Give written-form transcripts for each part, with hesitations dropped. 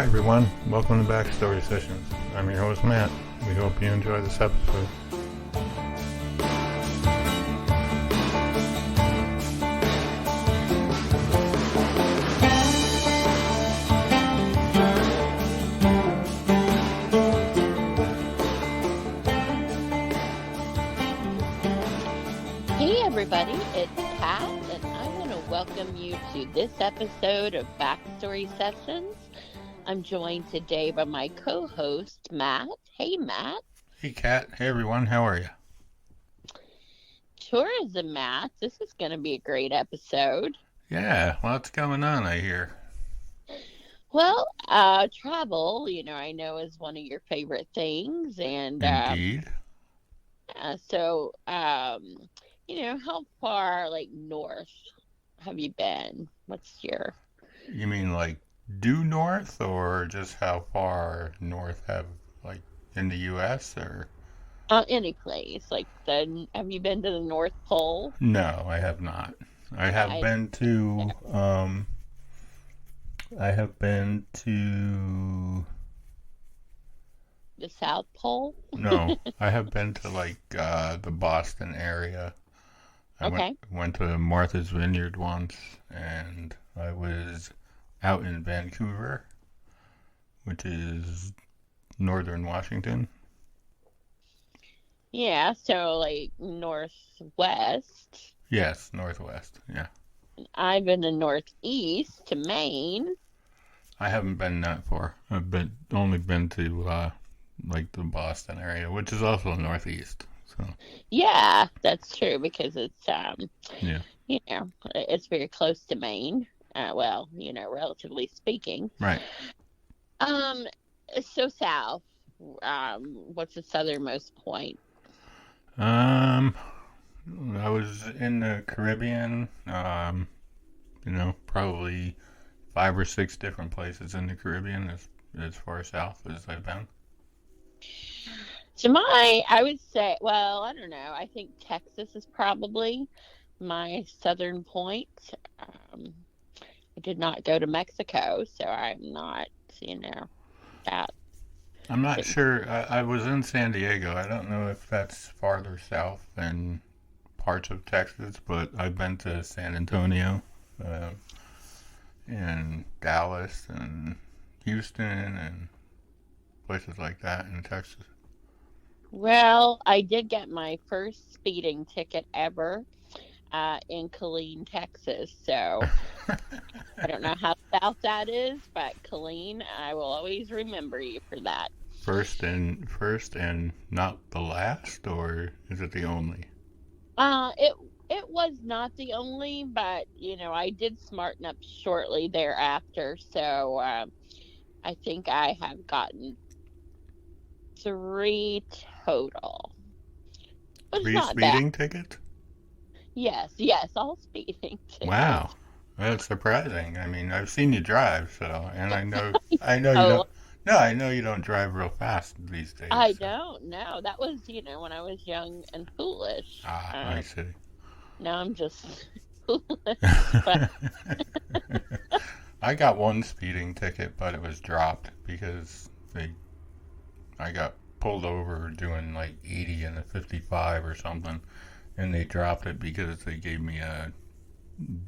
everyone, welcome to Backstory Sessions. I'm your host Matt. We hope you enjoy this episode. Hey everybody, it's Kat, and I want to welcome you to this episode of Backstory Sessions. I'm joined today by my co-host, Matt. Hey, Matt. Hey, Kat. Hey, everyone. How are you? Tourism, Matt. This is going to be a great episode. Yeah, lots going on, I hear. Well, travel, I know is one of your favorite things. And Indeed. So, how far, north have you been? What's your... You mean, due north, or just how far north have, in the U.S., or? Any place. Have you been to the North Pole? No, I have not. I have been to the South Pole? No, I have been to, the Boston area. I went to Martha's Vineyard once, and I was out in Vancouver, which is northern Washington. Yeah, so northwest. Yes, northwest, yeah. I've been to northeast to Maine. I haven't been that far. I've only been to the Boston area, which is also northeast. So yeah, that's true because it's yeah. It's very close to Maine. Relatively speaking. Right. So south. What's the southernmost point? I was in the Caribbean. Probably 5 or 6 different places in the Caribbean as far south as I've been. I would say, I don't know. I think Texas is probably my southern point. I did not go to Mexico, so I'm not, that. I'm not sure. I was in San Diego. I don't know if that's farther south than parts of Texas, but I've been to San Antonio, and Dallas, and Houston, and places like that in Texas. Well, I did get my first speeding ticket ever in Killeen, Texas. So I don't know how south that is, but Killeen, I will always remember you for that. First and not the last, or is it the only? It was not the only, but I did smarten up shortly thereafter. So I think I have gotten 3 total. But 3 speeding tickets? Yes, all speeding tickets. Wow, that's surprising. I mean, I've seen you drive, and I know you don't. No, I know you don't drive real fast these days. I don't know. That was, when I was young and foolish. I see. Now I'm just foolish. But... I got 1 speeding ticket, but it was dropped because I got pulled over doing 80 and a 55 or something, and they dropped it because they gave me a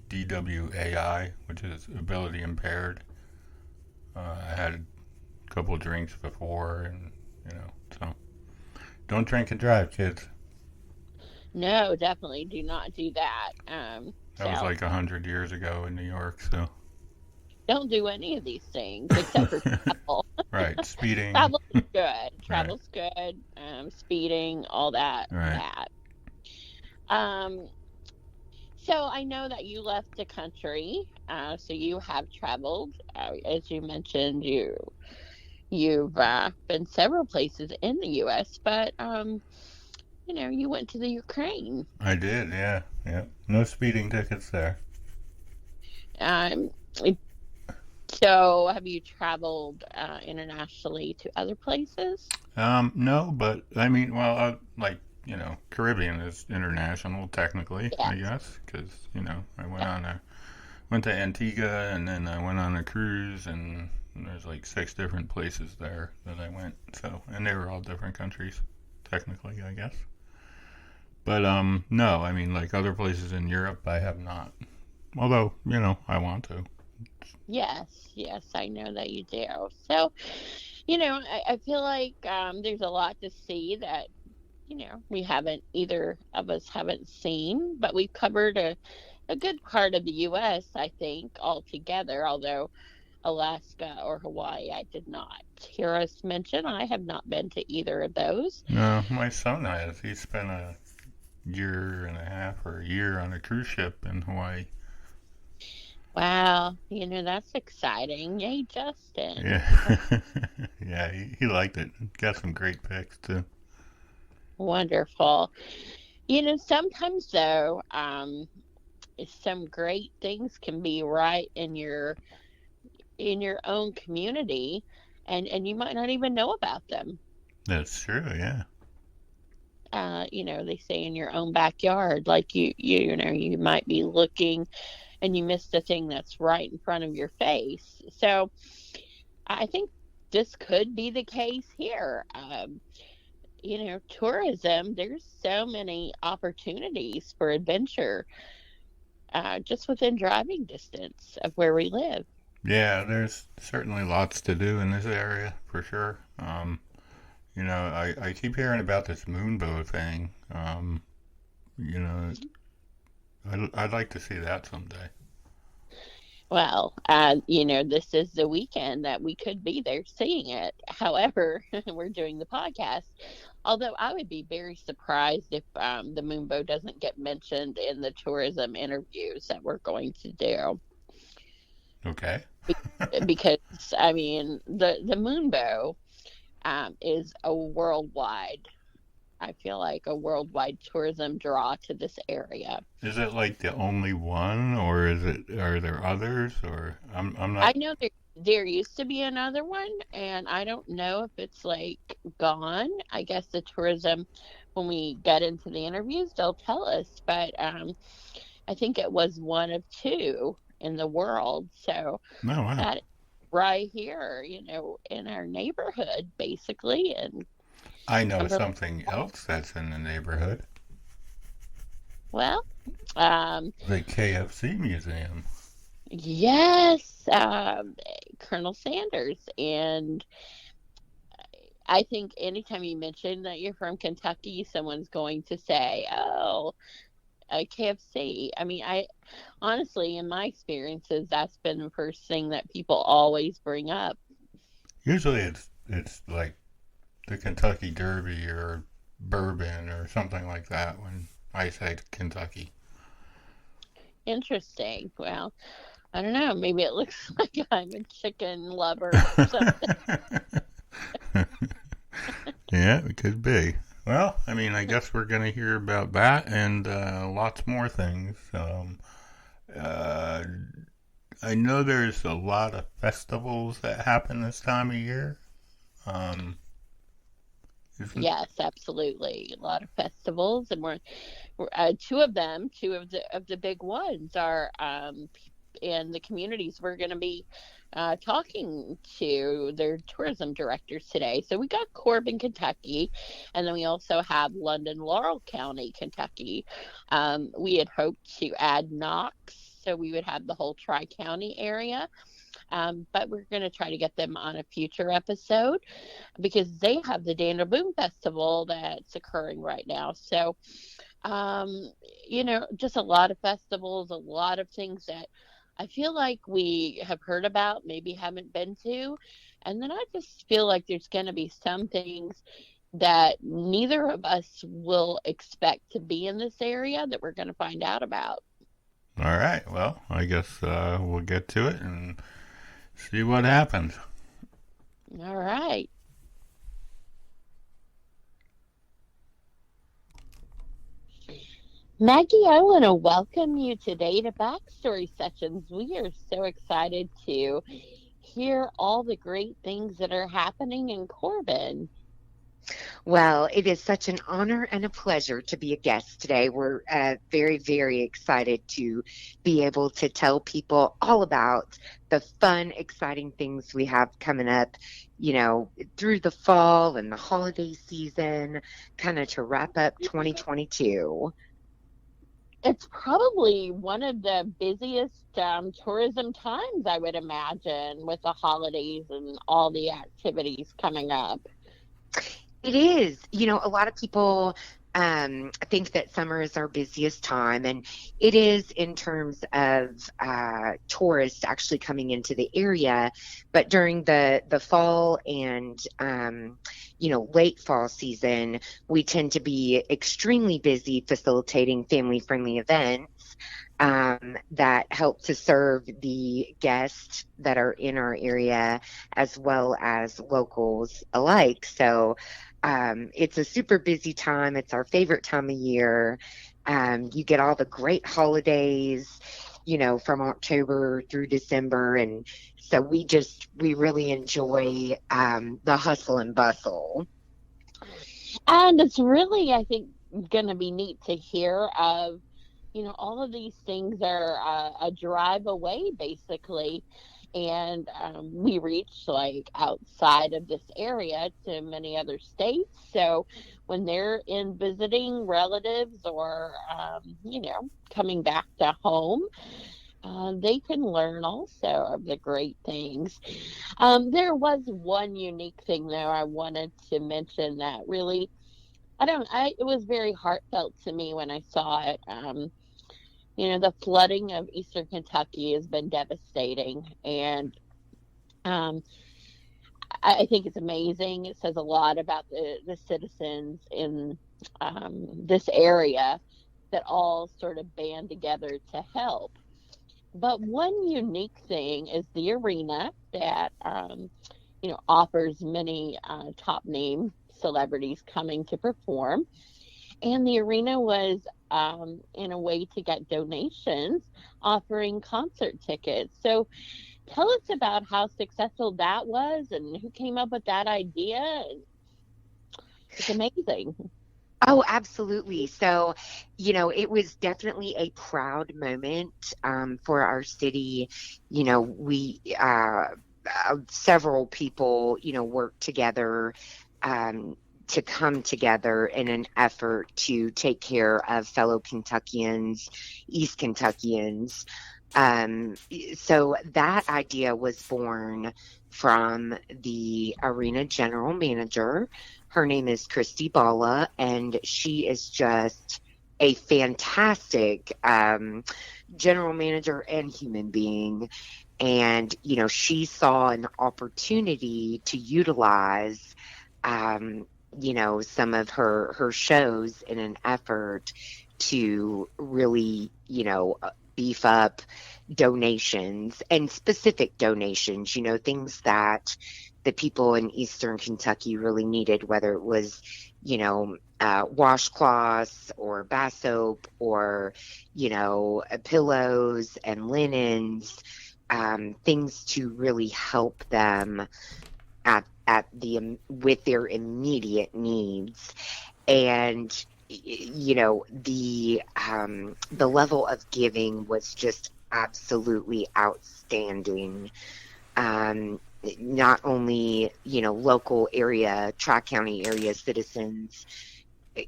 DWAI, which is ability impaired. I had a couple of drinks before, and so don't drink and drive, kids. No, definitely do not do that. That was 100 years ago in New York, so don't do any of these things except for travel. Right, speeding. Travel's good. Travel's good. Speeding, all that. Right. So I know that you left the country. So you have traveled. As you mentioned, you've been several places in the U.S., but you went to the Ukraine. I did, yeah. No speeding tickets there. So have you traveled internationally to other places? No, but I mean, Caribbean is international technically, yes. I guess, because I went to Antigua, and then I went on a cruise, and And there's like 6 different places there that I went. So, and they were all different countries, technically, I guess. But no, I mean like other places in Europe, I have not. Although I want to. Yes, yes, I know that you do. So, I feel like there's a lot to see that we haven't, either of us haven't seen, but we've covered a good part of the U.S., I think, altogether, although Alaska or Hawaii, I did not hear us mention. I have not been to either of those. No, my son has. He spent a year and a half or a year on a cruise ship in Hawaii. Wow, that's exciting. Yay, Justin. Yeah. Yeah, he liked it. Got some great pics too. Wonderful. Sometimes though, some great things can be right in your own community, and you might not even know about them. That's true, yeah. They say in your own backyard, like you might be looking and you missed a thing that's right in front of your face. So I think this could be the case here. Tourism, there's so many opportunities for adventure just within driving distance of where we live. Yeah, there's certainly lots to do in this area for sure. I keep hearing about this moonbow thing. You know, I'd like to see that someday. Well, this is the weekend that we could be there seeing it. However, we're doing the podcast. Although I would be very surprised if the moonbow doesn't get mentioned in the tourism interviews that we're going to do. Okay. Because, I mean, the moonbow is a worldwide, I feel like a worldwide tourism draw to this area. Is it like the only one, or are there others, or I'm I not. know there used to be another one, and I don't know if it's like gone. I guess the tourism, when we get into the interviews, they'll tell us. But I think it was one of two in the world. So No, wow. that right here, in our neighborhood, basically, and I know Cumberland. something else that's in the neighborhood. Well, um, The KFC Museum. yes, Colonel Sanders, and I think anytime you mention that you're from Kentucky, someone's going to say, "Oh, KFC." I mean, I honestly, in my experiences, that's been the first thing that people always bring up. Usually it's like the Kentucky Derby or bourbon or something like that when I say Kentucky. Interesting. Well, I don't know. Maybe it looks like I'm a chicken lover or something. Yeah, it could be. Well, I mean, I guess we're going to hear about that and lots more things. Uh, I know there's a lot of festivals that happen this time of year. Um, isn't Yes, absolutely. A lot of festivals, and we're two of them. Two of the big ones are in the communities we're going to be talking to their tourism directors today. So we got Corbin, Kentucky, and then we also have London, Laurel County, Kentucky. We had hoped to add Knox, so we would have the whole Tri-County area. But we're going to try to get them on a future episode because they have the Daniel Boone Festival that's occurring right now. So, just a lot of festivals, a lot of things that I feel like we have heard about, maybe haven't been to. And then I just feel like there's going to be some things that neither of us will expect to be in this area that we're going to find out about. all right. Well, I guess we'll get to it and see what happens. All right. Maggie, I want to welcome you today to Backstory Sessions. We are so excited to hear all the great things that are happening in Corbin. Well, it is such an honor and a pleasure to be a guest today. We're very, very excited to be able to tell people all about the fun, exciting things we have coming up, through the fall and the holiday season, kind of to wrap up 2022. It's probably one of the busiest tourism times, I would imagine, with the holidays and all the activities coming up. It is. A lot of people think that summer is our busiest time, and it is in terms of tourists actually coming into the area. But during the fall and late fall season, we tend to be extremely busy facilitating family-friendly events that help to serve the guests that are in our area as well as locals alike. So it's a super busy time. It's our favorite time of year. You get all the great holidays, from October through December. And so we really enjoy the hustle and bustle. And it's really, I think, going to be neat to hear of, all of these things are a drive away, basically. And we reach like outside of this area to many other states. So when they're in visiting relatives or, coming back to home, they can learn also of the great things. There was one unique thing, though, I wanted to mention that really, it was very heartfelt to me when I saw it. The flooding of Eastern Kentucky has been devastating, and um, I think it's amazing. It says a lot about the citizens in this area that all sort of band together to help. But one unique thing is the arena that, offers many top name celebrities coming to perform. And the arena was, in a way to get donations, offering concert tickets. So tell us about how successful that was and who came up with that idea. It's amazing. Oh, absolutely. So, it was definitely a proud moment for our city. We several people, worked together to come together in an effort to take care of fellow Kentuckians, East Kentuckians. So that idea was born from the arena general manager. Her name is Christy Balla, and she is just a fantastic general manager and human being. And, she saw an opportunity to utilize some of her shows in an effort to really, beef up donations and specific donations, things that the people in Eastern Kentucky really needed, whether it was, washcloths or bath soap or, pillows and linens, things to really help them with their immediate needs. And the level of giving was just absolutely outstanding. Not only local area, Tri-County area citizens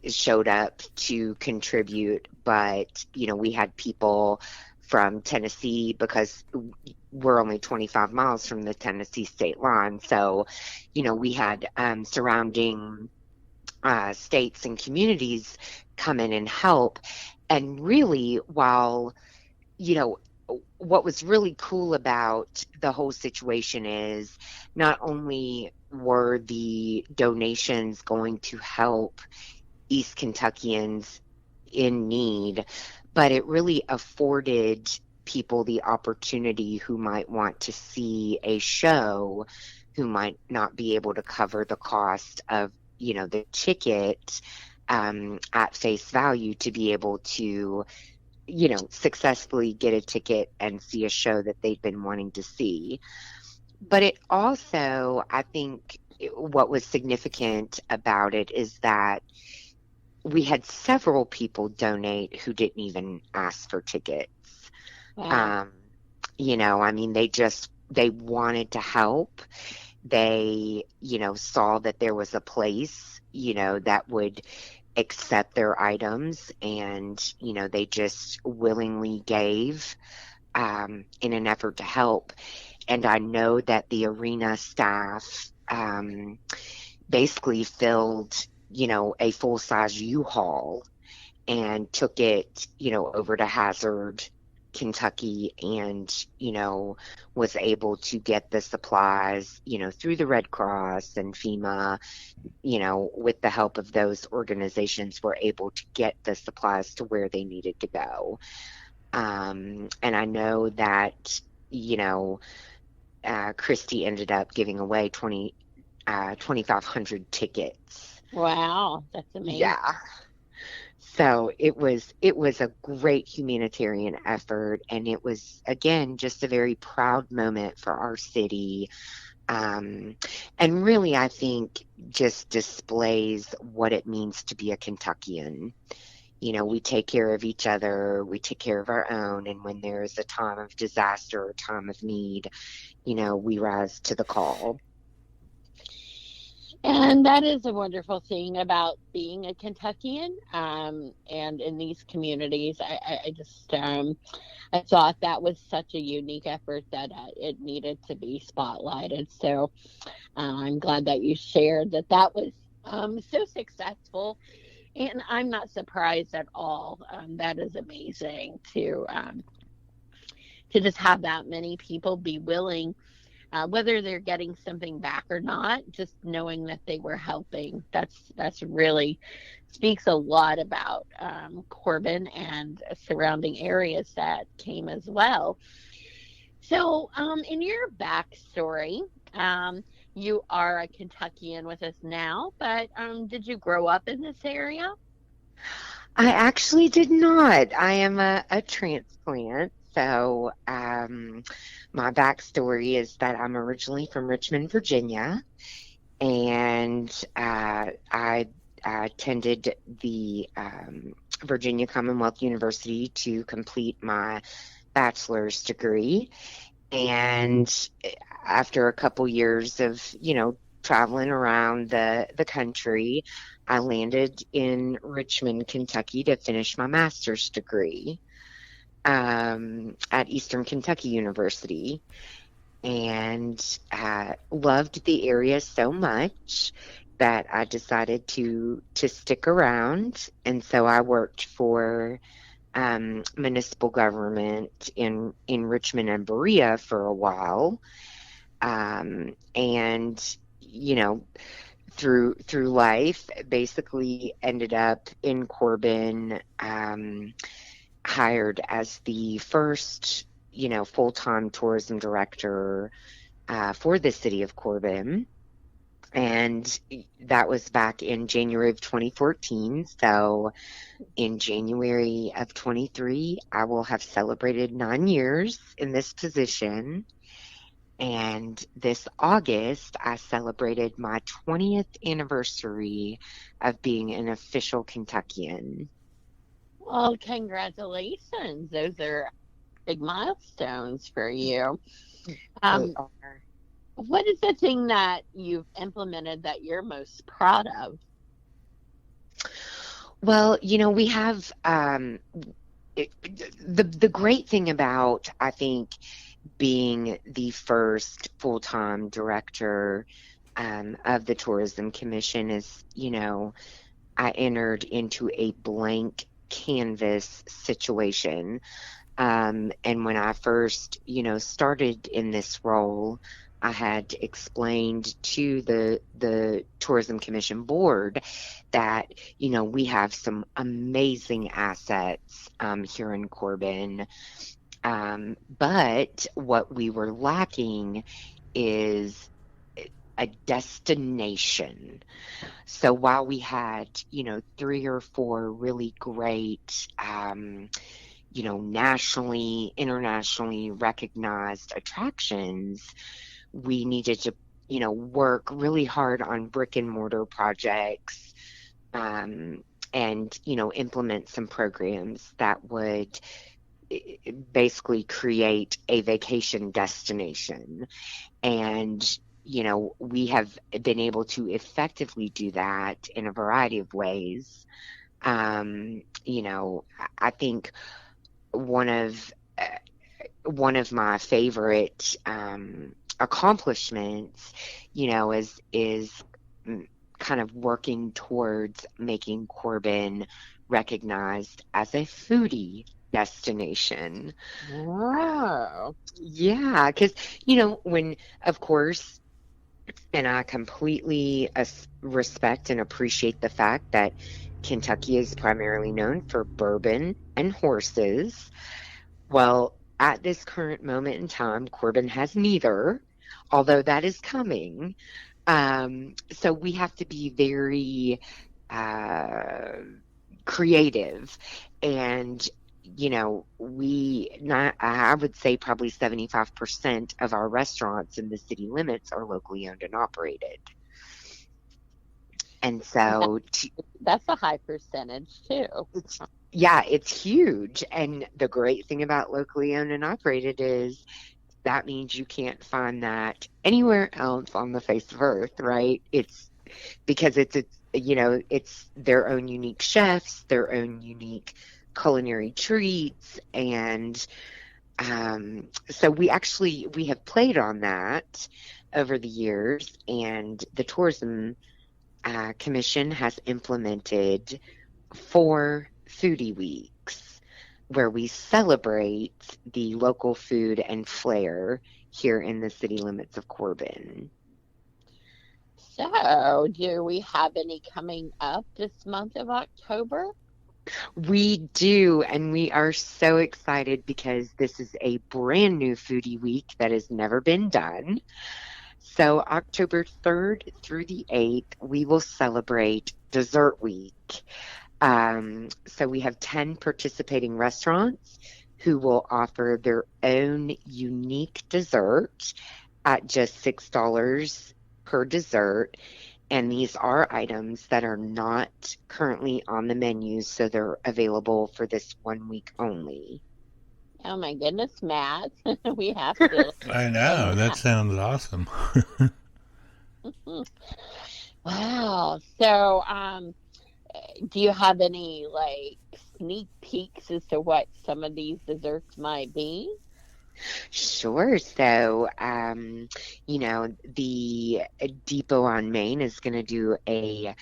showed up to contribute, but we had people from Tennessee, because we're only 25 miles from the Tennessee state line. So, we had surrounding states and communities come in and help. And really, while, what was really cool about the whole situation is not only were the donations going to help East Kentuckians in need, but it really afforded people the opportunity who might want to see a show, who might not be able to cover the cost of, the ticket at face value, to be able to, successfully get a ticket and see a show that they've been wanting to see. But it also, I think, what was significant about it is that we had several people donate who didn't even ask for tickets. Wow. I mean, they wanted to help. They, saw that there was a place, that would accept their items, and, they just willingly gave in an effort to help. And I know that the arena staff basically filled, a full-size U-Haul and took it, over to Hazard, Kentucky, and, was able to get the supplies, through the Red Cross and FEMA, with the help of those organizations, were able to get the supplies to where they needed to go. And I know that, Christy ended up giving away 2,500 tickets. Wow, that's amazing. Yeah. So it was a great humanitarian effort, and it was, again, just a very proud moment for our city. And really, I think, just displays what it means to be a Kentuckian. We take care of each other, we take care of our own, and when there's a time of disaster or time of need, we rise to the call. And that is a wonderful thing about being a Kentuckian. And in these communities, I just, I thought that was such a unique effort that it needed to be spotlighted. So I'm glad that you shared that was so successful. And I'm not surprised at all. That is amazing to just have that many people be willing, whether they're getting something back or not, just knowing that they were helping. That's really speaks a lot about Corbin and surrounding areas that came as well. So, in your backstory, you are a Kentuckian with us now, but did you grow up in this area? I actually did not. I am a transplant. So my backstory is that I'm originally from Richmond, Virginia, and I attended the Virginia Commonwealth University to complete my bachelor's degree. And after a couple years of, traveling around the country, I landed in Richmond, Kentucky to finish my master's degree at Eastern Kentucky University, and loved the area so much that I decided to stick around. And so I worked for municipal government in Richmond and Berea for a while, and through life, basically ended up in Corbin, hired as the first full-time tourism director for the city of Corbin. And that was back in January of 2014. So in January of 23, I will have celebrated 9 years in this position. And this August, I celebrated my 20th anniversary of being an official Kentuckian. Well, congratulations. Those are big milestones for you. What is the thing that you've implemented that you're most proud of? Well, we have the great thing about, I think, being the first full-time director of the Tourism Commission is, I entered into a blank canvas situation. And when I first, started in this role, I had explained to the Tourism Commission board that, we have some amazing assets here in Corbin. But what we were lacking is a destination. So while we had, 3 or 4 really great, nationally, internationally recognized attractions, we needed to, work really hard on brick and mortar projects, and, implement some programs that would basically create a vacation destination. And, we have been able to effectively do that in a variety of ways. I think one of my favorite accomplishments, is kind of working towards making Corbin recognized as a foodie destination. Wow. Yeah, because, when, of course, and I completely respect and appreciate the fact that Kentucky is primarily known for bourbon and horses. Well, at this current moment in time, Corbin has neither, although that is coming. So we have to be very creative, and I would say probably 75% of our restaurants in the city limits are locally owned and operated. And so that's a high percentage too. It's huge. And the great thing about locally owned and operated is that means you can't find that anywhere else on the face of earth, right? It's because it's their own unique chefs, their own unique culinary treats. And so we have played on that over the years, and the Tourism Commission has implemented 4 foodie weeks where we celebrate the local food and flair here in the city limits of Corbin. So, do we have any coming up this month of October? We do, and we are so excited because this is a brand new foodie week that has never been done. So October 3rd through the 8th, we will celebrate Dessert Week. So we have 10 participating restaurants who will offer their own unique dessert at just $6 per dessert. And these are items that are not currently on the menu, so they're available for this 1 week only. Oh my goodness, Matt. We have to. I know. That sounds awesome. Wow. So, do you have any sneak peeks as to what some of these desserts might be? Sure. So, the Depot on Main is going to do a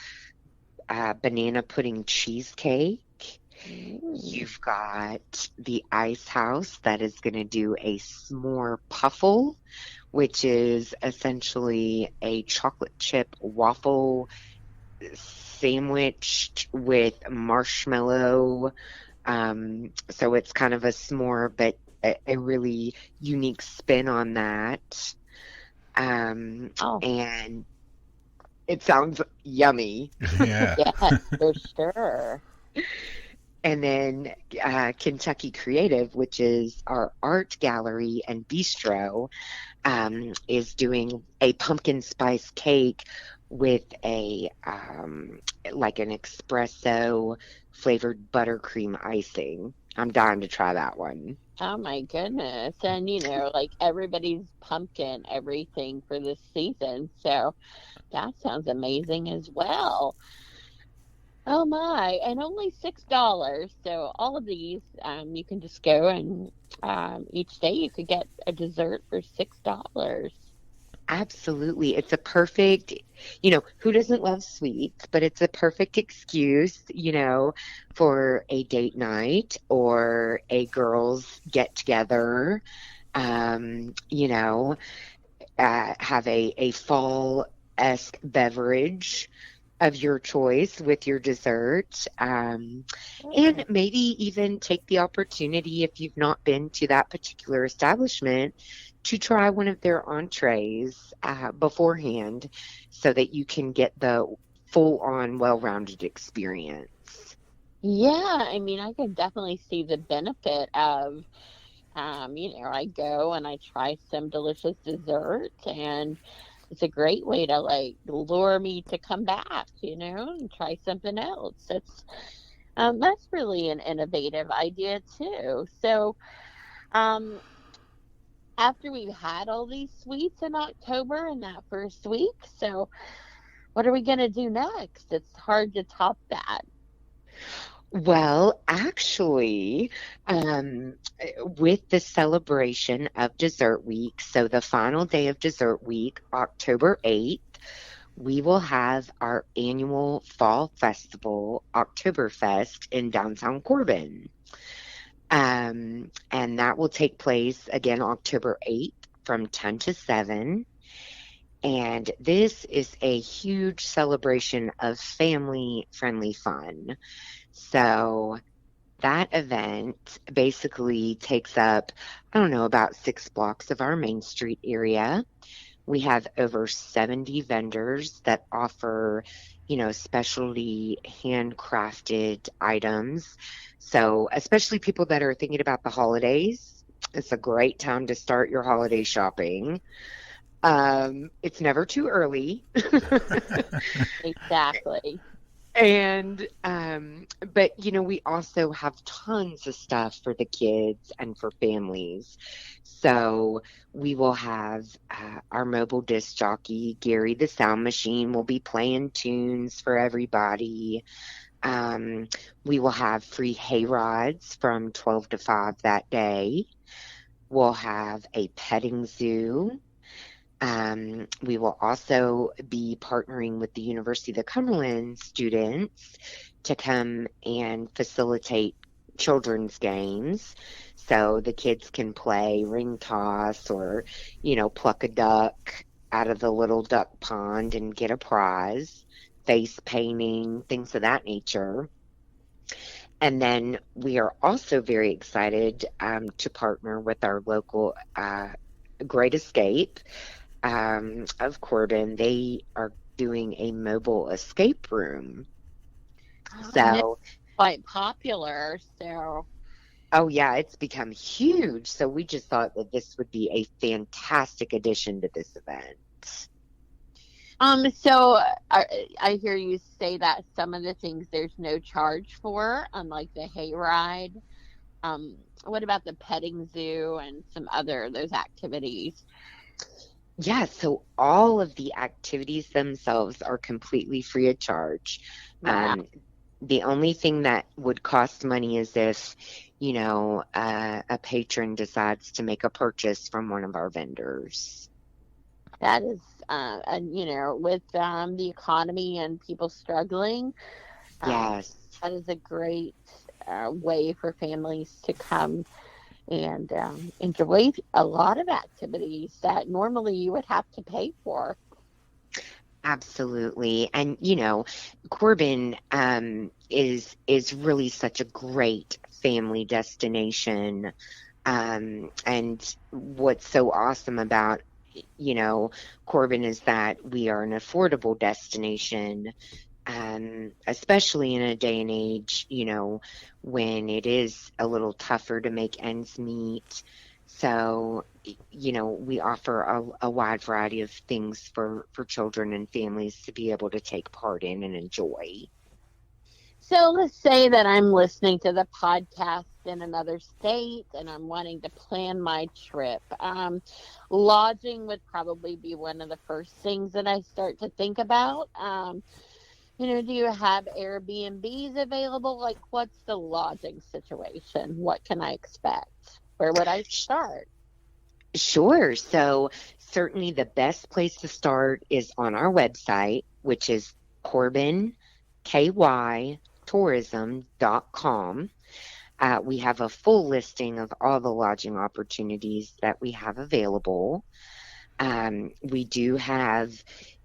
banana pudding cheesecake. You've got the Ice House that is going to do a s'more puffle, which is essentially a chocolate chip waffle sandwiched with marshmallow. So it's kind of a s'more, but a really unique spin on that. And it sounds yummy. Yeah. Yeah, for sure. And then Kentucky Creative, which is our art gallery and bistro, is doing a pumpkin spice cake with a an espresso flavored buttercream icing. I'm dying to try that one. Oh my goodness. And everybody's pumpkin everything for this season. So that sounds amazing as well. Oh my, and only $6. So all of these, you can just go and each day you could get a dessert for $6. Absolutely. It's a perfect, who doesn't love sweets, but it's a perfect excuse, for a date night or a girls get together, have a fall-esque beverage of your choice with your dessert, and maybe even take the opportunity, if you've not been to that particular establishment, to try one of their entrees beforehand so that you can get the full-on well-rounded experience. Yeah, I mean, I can definitely see the benefit of, I go and I try some delicious desserts, and it's a great way to like lure me to come back, and try something else. That's really an innovative idea too. So, um, after we've had all these sweets in October in that first week, so what are we going to do next? It's hard to top that. Well, actually, with the celebration of Dessert Week, so the final day of Dessert Week, October 8th, we will have our annual fall festival, Oktoberfest, in downtown Corbin. And that will take place again October 8th from 10 to 7. And this is a huge celebration of family-friendly fun. So that event basically takes up, I don't know, about 6 blocks of our Main Street area. We have over 70 vendors that offer, specialty handcrafted items. So especially people that are thinking about the holidays, it's a great time to start your holiday shopping. It's never too early. Exactly. And but we also have tons of stuff for the kids and for families. So we will have our mobile disc jockey Gary the Sound Machine will be playing tunes for everybody. We will have free hay rides from 12 to 5 that day. We'll have a petting zoo. We will also be partnering with the University of the Cumberland students to come and facilitate children's games. So the kids can play ring toss or, pluck a duck out of the little duck pond and get a prize, face painting, things of that nature. And then we are also very excited to partner with our local Great Escape of Corbin. They are doing a mobile escape room. So it's quite popular. So, oh yeah, it's become huge. So we just thought that this would be a fantastic addition to this event. So I hear you say that some of the things there's no charge for, unlike the hayride. What about the petting zoo and some other those activities? Yeah, so all of the activities themselves are completely free of charge. Wow. The only thing that would cost money is if, a patron decides to make a purchase from one of our vendors. That is, with the economy and people struggling, Yes. that is a great way for families to come and enjoy a lot of activities that normally you would have to pay for. Absolutely. And, Corbin is really such a great family destination. And what's so awesome about, Corbin is that we are an affordable destination, especially in a day and age, when it is a little tougher to make ends meet. So, we offer a wide variety of things for children and families to be able to take part in and enjoy. So let's say that I'm listening to the podcast in another state and I'm wanting to plan my trip. Lodging would probably be one of the first things that I start to think about. Do you have Airbnbs available? Like, what's the lodging situation? What can I expect? Where would I start? Sure. So certainly the best place to start is on our website, which is Corbin, KY, tourism.com. We have a full listing of all the lodging opportunities that we have available. We do have,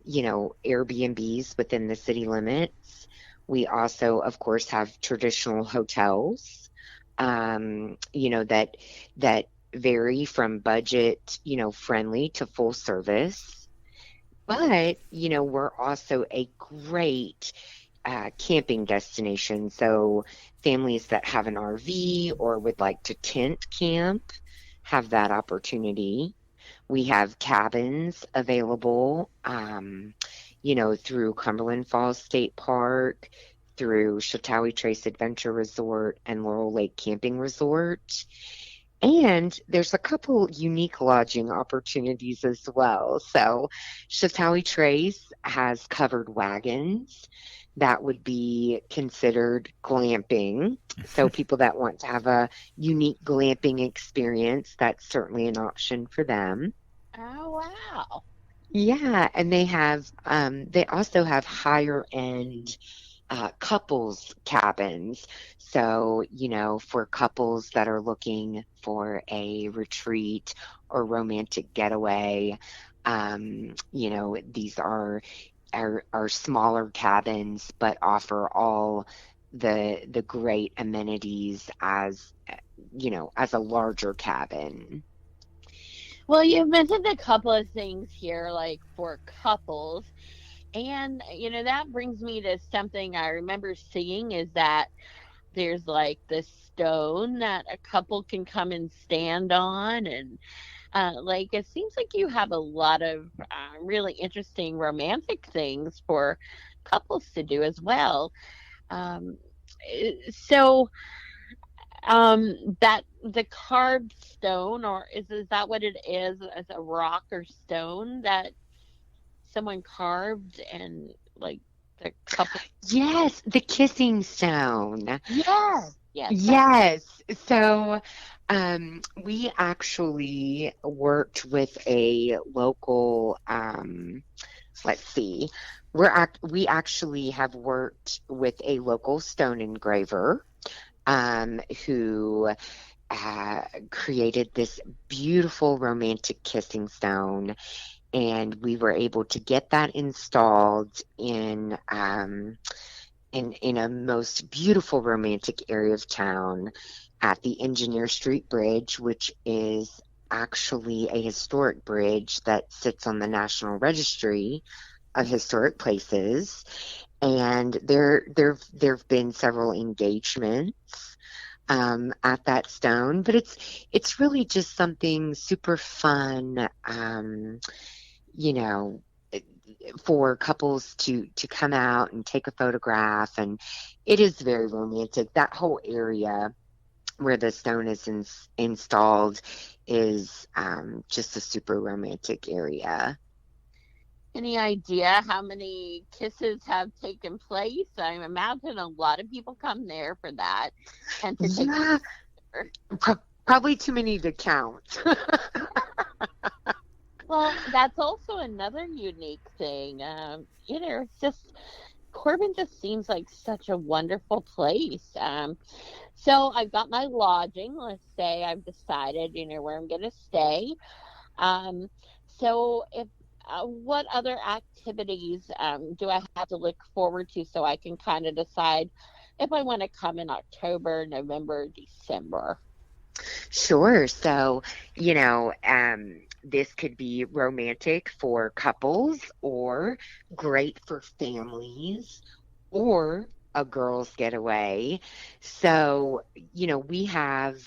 Airbnbs within the city limits. We also, of course, have traditional hotels, that vary from budget, friendly to full service. But, we're also a great camping destination. So families that have an RV or would like to tent camp have that opportunity. We have cabins available, through Cumberland Falls State Park, through Chautauqua Trace Adventure Resort and Laurel Lake Camping Resort. And there's a couple unique lodging opportunities as well. So Chautauqua Trace has covered wagons that would be considered glamping. So people that want to have a unique glamping experience, that's certainly an option for them. Oh, wow. Yeah, and they also have higher end couples cabins. So, for couples that are looking for a retreat or romantic getaway, these are smaller cabins, but offer all the great amenities as as a larger cabin. Well, you've mentioned a couple of things here, like for couples. And, that brings me to something I remember seeing is that there's like this stone that a couple can come and stand on. And, like, it seems like you have a lot of really interesting romantic things for couples to do as well. Um, so, that the carved stone, or is that what it is, as a rock or stone that someone carved, and like the couple? Yes, the kissing stone. Yes, Yes. So we actually worked with a local, let's see, we actually have worked with a local stone engraver who created this beautiful romantic kissing stone, and we were able to get that installed in a most beautiful romantic area of town at the Engineer Street Bridge, which is actually a historic bridge that sits on the National Registry of Historic Places. And there've been several engagements at that stone, but it's really just something super fun, for couples to come out and take a photograph, and it is very romantic. That whole area where the stone is installed is just a super romantic area. Any idea how many kisses have taken place? I imagine a lot of people come there for that, and to take Yeah, probably too many to count. Well, that's also another unique thing. It's just Corbin just seems like such a wonderful place. So I've got my lodging. Let's say I've decided, where I'm going to stay. Um, so if what other activities do I have to look forward to so I can kind of decide if I want to come in October, November, December? Sure. So, this could be romantic for couples or great for families or a girls' getaway. So, we have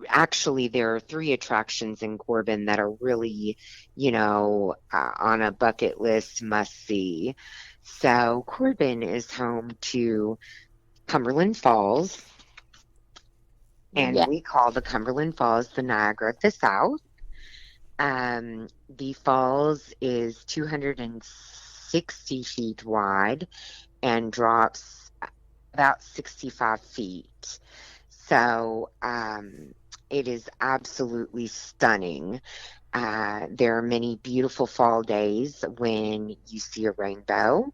actually there are 3 attractions in Corbin that are really, on a bucket list must see. So, Corbin is home to Cumberland Falls. And we call the Cumberland Falls the Niagara of the South. The falls is 260 feet wide and drops about 65 feet. So it is absolutely stunning. There are many beautiful fall days when you see a rainbow.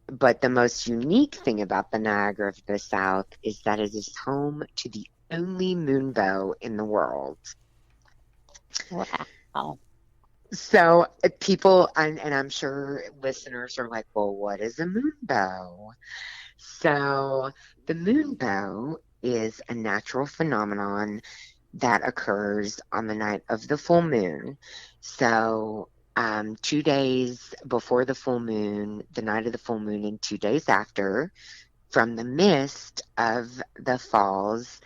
But the most unique thing about the Niagara of the South is that it is home to the only moonbow in the world. Wow. So people, and I'm sure listeners are like, well, what is a moonbow? So the moonbow is a natural phenomenon that occurs on the night of the full moon. So 2 days before the full moon, the night of the full moon, and 2 days after, from the mist of the falls,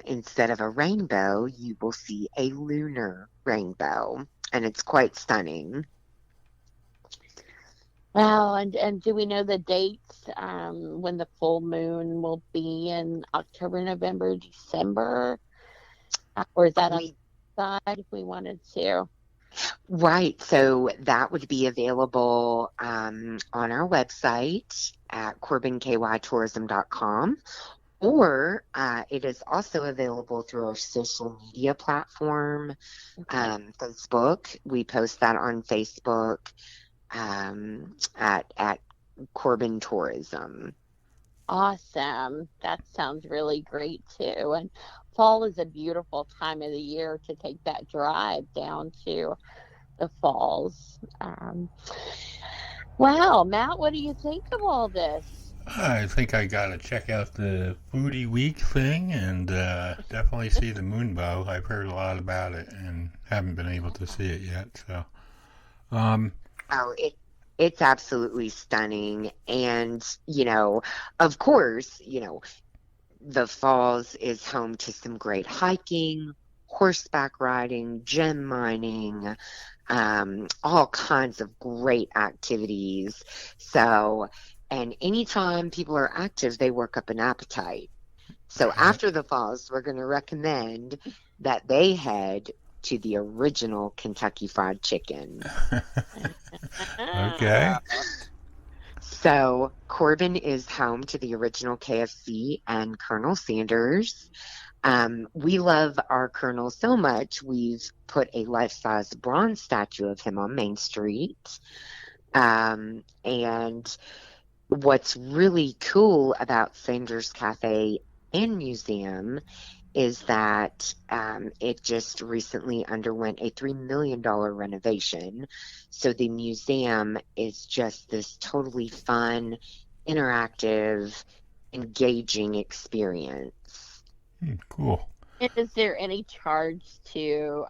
instead of a rainbow, you will see a lunar rainbow, and it's quite stunning. Wow, and do we know the dates when the full moon will be in October, November, December? Or is that on We the side if we wanted to? Right. So that would be available on our website at corbinkytourism.com, or it is also available through our social media platform, Okay. Facebook. We post that on Facebook at Corbin Tourism. Awesome. That sounds really great too. And fall is a beautiful time of the year to take that drive down to the falls. Wow, Matt, what do you think of all this? I think I gotta check out the Foodie Week thing and definitely see the moonbow. I've heard a lot about it and haven't been able to see it yet. So, um, Oh, it's absolutely stunning. And, of course, the falls is home to some great hiking, horseback riding, gem mining, all kinds of great activities. So, and anytime people are active, they work up an appetite. So right. after the falls, we're going to recommend that they head to the original Kentucky Fried Chicken. Okay. So Corbin is home to the original KFC and Colonel Sanders. We love our Colonel so much, we've put a life-size bronze statue of him on Main Street. And what's really cool about Sanders Cafe and Museum is that it just recently underwent a $3 million renovation. So the museum is just this totally fun, interactive, engaging experience. Cool. And is there any charge to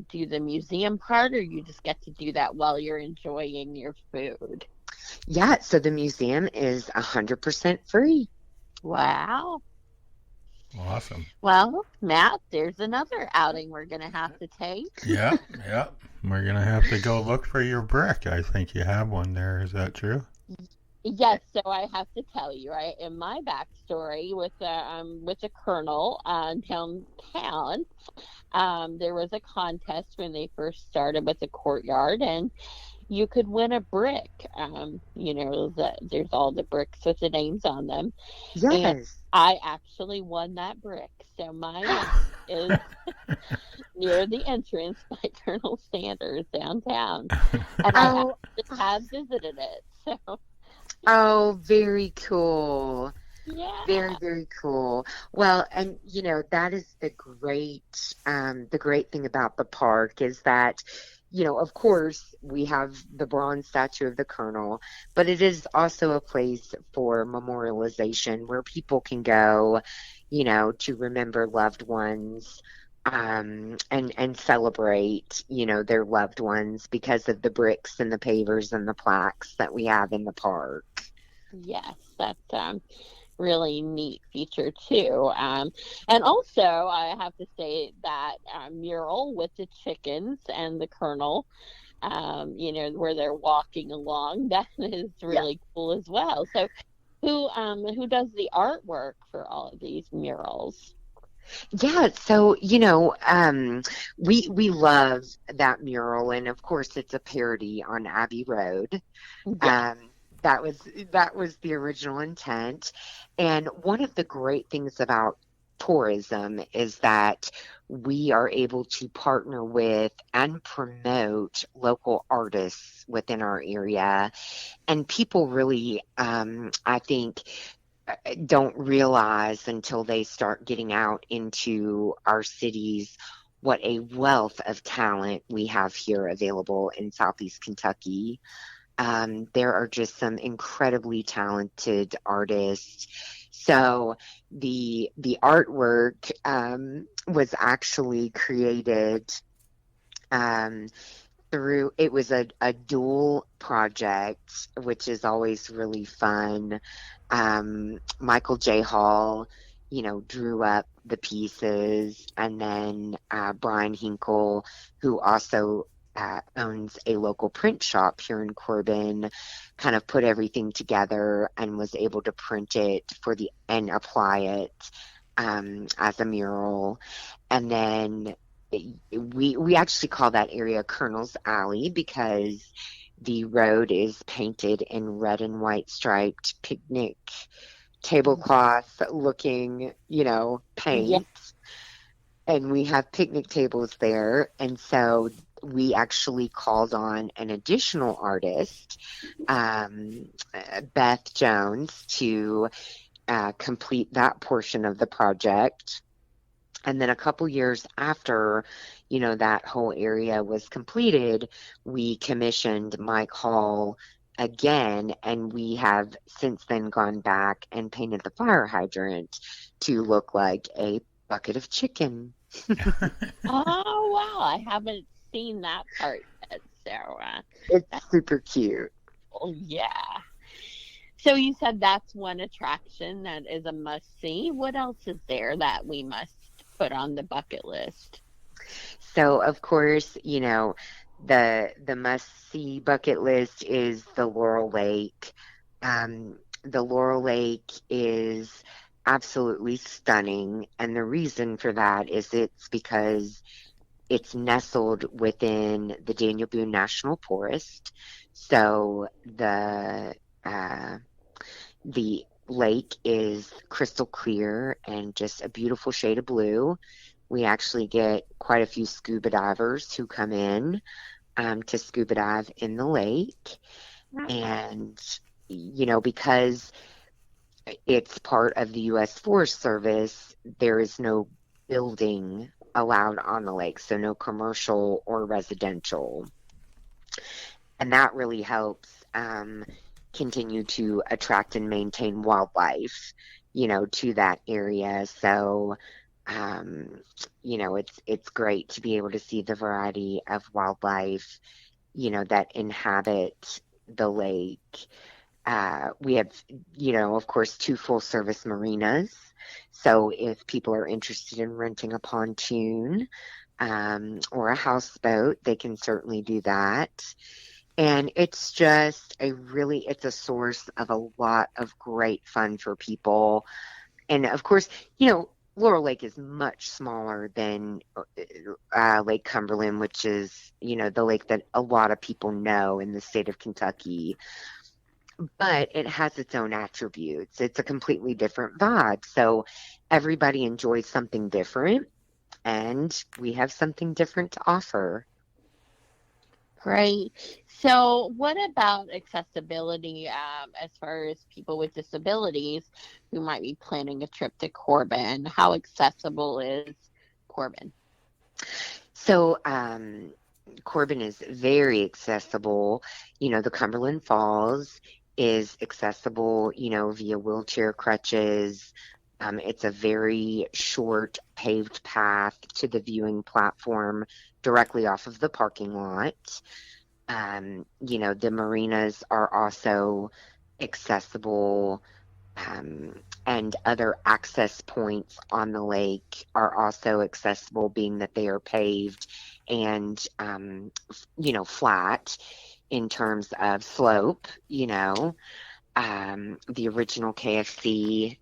do the museum part, or you just get to do that while you're enjoying your food? Yeah, so the museum is 100% free. Wow. Awesome. Well, Matt, there's another outing we're going to have to take. Yeah, yeah. We're gonna have to go look for your brick. I think you have one there. Is that true? Yes, so I have to tell you, right, in my backstory with a colonel downtown, there was a contest when they first started with the courtyard, and you could win a brick. There's all the bricks with the names on them, and Yes. I actually won that brick. So mine is near the entrance by Colonel Sanders downtown, and I have visited it. So. Oh, very cool. Yeah. Very, very cool. Well, and that is the great thing about the park is that, of course, we have the bronze statue of the Colonel, but it is also a place for memorialization where people can go, to remember loved ones, and celebrate, their loved ones because of the bricks and the pavers and the plaques that we have in the park. Yes, that's really neat feature too. And also, I have to say that mural with the chickens and the Colonel, where they're walking along, that is really cool as well. So, who does the artwork for all of these murals? Yeah, so we love that mural, and of course it's a parody on Abbey Road. Yeah. That was the original intent, and one of the great things about tourism is that we are able to partner with and promote local artists within our area, and people really, I think, don't realize until they start getting out into our cities what a wealth of talent we have here available in Southeast Kentucky. There are just some incredibly talented artists. So the artwork was actually created through it was a dual project, which is always really fun. Michael J. Hall drew up the pieces. And then Brian Hinkle, who also owns a local print shop here in Corbin, kind of put everything together and was able to print it and apply it as a mural. And then we actually call that area Colonel's Alley because the road is painted in red and white striped picnic tablecloth looking, paint. Yeah. And we have picnic tables there. And so we actually called on an additional artist, Beth Jones, to complete that portion of the project. And then a couple years after, that whole area was completed, we commissioned Mike Hall again, and we have since then gone back and painted the fire hydrant to look like a bucket of chicken. Oh, wow. I haven't seen that part yet. So it's super cute. Oh, yeah. So you said that's one attraction that is a must-see. What else is there that we must put on the bucket list? So, of course, the must-see bucket list is the Laurel Lake. The Laurel Lake is absolutely stunning, and the reason for that is it's because it's nestled within the Daniel Boone National Forest. So the lake is crystal clear and just a beautiful shade of blue. We actually get quite a few scuba divers who come in to scuba dive in the lake. And, because it's part of the U.S. Forest Service, there is no building allowed on the lake, so no commercial or residential. And that really helps continue to attract and maintain wildlife, to that area. So, it's great to be able to see the variety of wildlife, that inhabit the lake. We have, of course, 2 full-service marinas. So if people are interested in renting a pontoon or a houseboat, they can certainly do that. And it's just it's a source of a lot of great fun for people. And of course, Laurel Lake is much smaller than Lake Cumberland, which is, the lake that a lot of people know in the state of Kentucky. But it has its own attributes. It's a completely different vibe. So everybody enjoys something different, and we have something different to offer. Great. So what about accessibility as far as people with disabilities who might be planning a trip to Corbin? How accessible is Corbin? So Corbin is very accessible. The Cumberland Falls is accessible, via wheelchair crutches. It's a very short paved path to the viewing platform directly off of the parking lot. The marinas are also accessible, and other access points on the lake are also accessible, being that they are paved and, flat in terms of slope. The original KFC,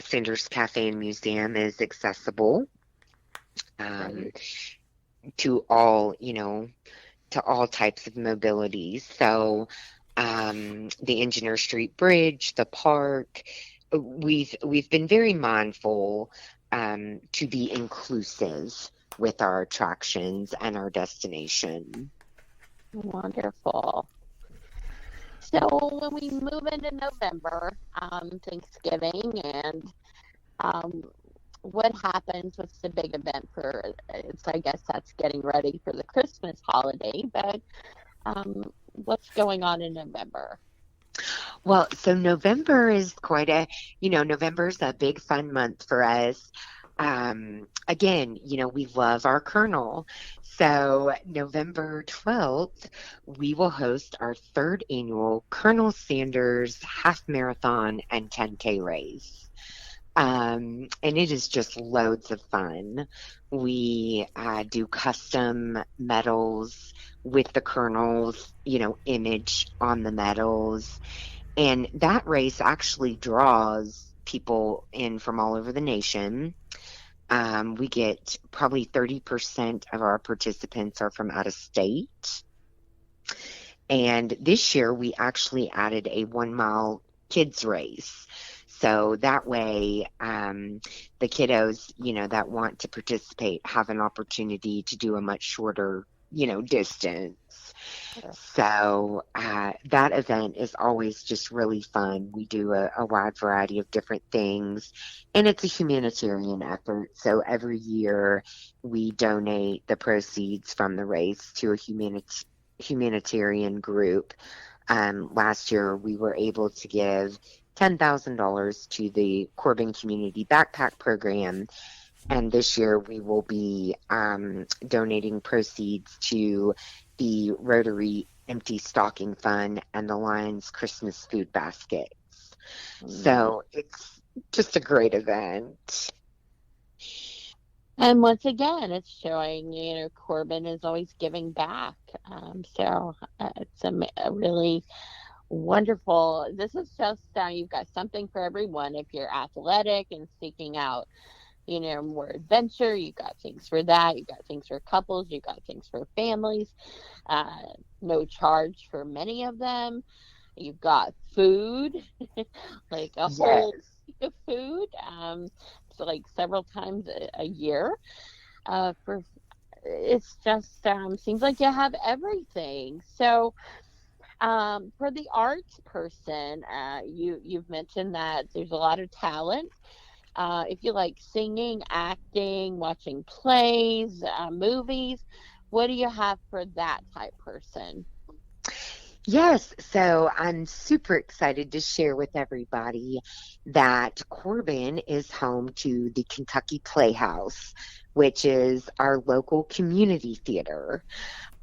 Sanders Cafe and Museum, is accessible to all, to all types of mobilities. So the Engineer Street Bridge, the park, we've been very mindful to be inclusive with our attractions and our destination. Wonderful. So when we move into November, Thanksgiving, and what happens? What's the big event for? I guess that's getting ready for the Christmas holiday. But what's going on in November? Well, so November is November's a big fun month for us. Again, we love our Colonel. So November 12th, we will host our 3rd annual Colonel Sanders Half Marathon and 10K race. And it is just loads of fun. We do custom medals with the Colonel's, image on the medals. And that race actually draws people in from all over the nation. We get probably 30% of our participants are from out of state. And this year we actually added a 1 mile kids race. So that way, the kiddos, that want to participate have an opportunity to do a much shorter, distance. So that event is always just really fun. We do a wide variety of different things, and it's a humanitarian effort. So every year we donate the proceeds from the race to a humanitarian group. Last year we were able to give $10,000 to the Corbin Community Backpack Program, and this year we will be donating proceeds to the Rotary Empty Stocking Fund and the Lions Christmas Food Baskets. So it's just a great event. And once again, it's showing, Corbin is always giving back. So it's a really wonderful. This is just you've got something for everyone. If you're athletic and seeking out, more adventure, you got things for that. You got things for couples. You got things for families. No charge for many of them. You've got food, like a whole of food. So like several times a year. For it's just seems like you have everything. So. For the arts person, you've mentioned that there's a lot of talent. If you like singing, acting, watching plays, movies, what do you have for that type person? Yes, so I'm super excited to share with everybody that Corbin is home to the Kentucky Playhouse, which is our local community theater.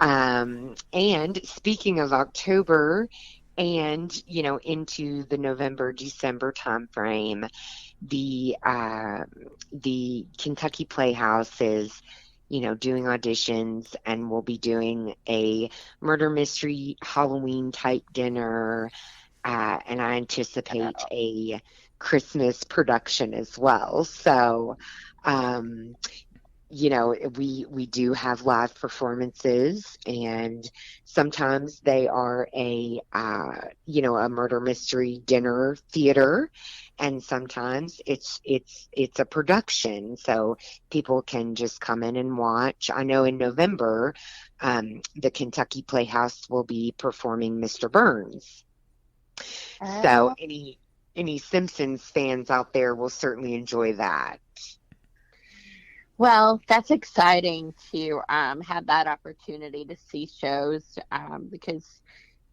And speaking of October and, into the November, December timeframe, the Kentucky Playhouse is, doing auditions, and we'll be doing a murder mystery Halloween type dinner. And I anticipate a Christmas production as well. So, we do have live performances, and sometimes they are a murder mystery dinner theater, and sometimes it's a production, so people can just come in and watch. I know in November, the Kentucky Playhouse will be performing Mr. Burns. So any Simpsons fans out there will certainly enjoy that. Well, that's exciting to have that opportunity to see shows because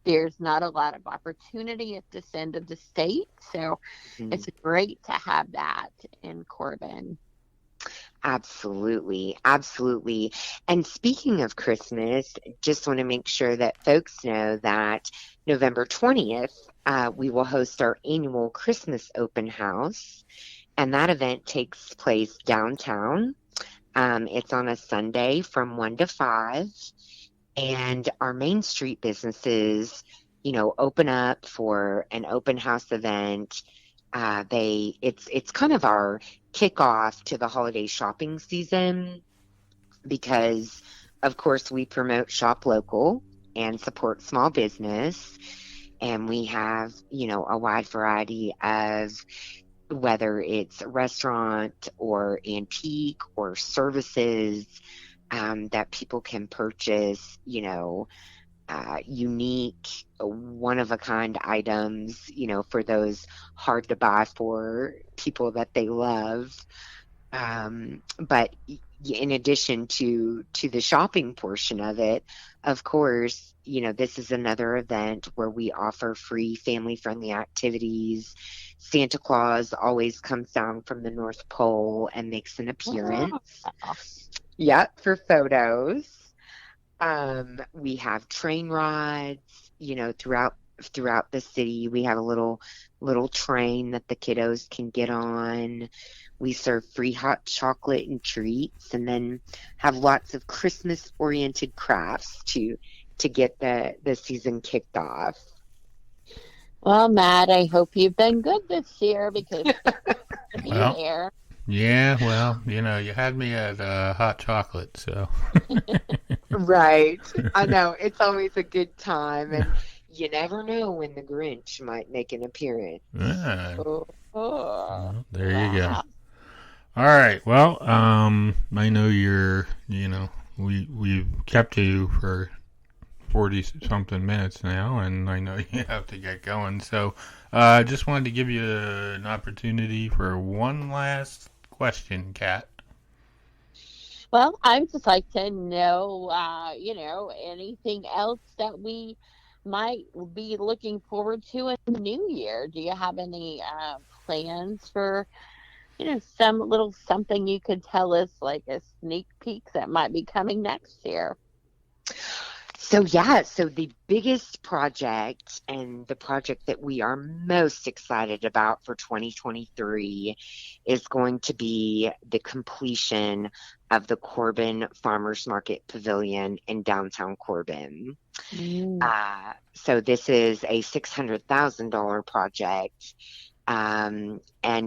there's not a lot of opportunity at this end of the state. So it's great to have that in Corbin. Absolutely. Absolutely. And speaking of Christmas, just want to make sure that folks know that November 20th, we will host our annual Christmas open house. And that event takes place downtown. It's on a Sunday from 1 to 5, and our Main Street businesses, open up for an open house event. It's kind of our kickoff to the holiday shopping season because, of course, we promote shop local and support small business, and we have, a wide variety of whether it's restaurant or antique or services that people can purchase, unique, one-of-a-kind items, for those hard to buy for people that they love. But in addition to the shopping portion of it, of course, this is another event where we offer free family-friendly activities. Santa Claus always comes down from the North Pole and makes an appearance. Yep, for photos. We have train rides, throughout throughout the city. We have a little train that the kiddos can get on. We serve free hot chocolate and treats, and then have lots of Christmas oriented crafts to get the season kicked off. Well, Matt, I hope you've been good this year because to be Well, there. yeah, well, you had me at hot chocolate, so. Right. I know. It's always a good time, and you never know when the Grinch might make an appearance. Yeah. Oh, Well, there you go. wow. All right. Well, I know we've kept you for 40 something minutes now, and I know you have to get going. So, I just wanted to give you an opportunity for one last question, Kat. Well, I would just like to know, anything else that we might be looking forward to in the new year. Do you have any plans for, some little something you could tell us, like a sneak peek that might be coming next year? So yeah, so the biggest project and the project that we are most excited about for 2023 is going to be the completion of the Corbin Farmers Market Pavilion in downtown Corbin. Mm. So this is a $600,000 project, and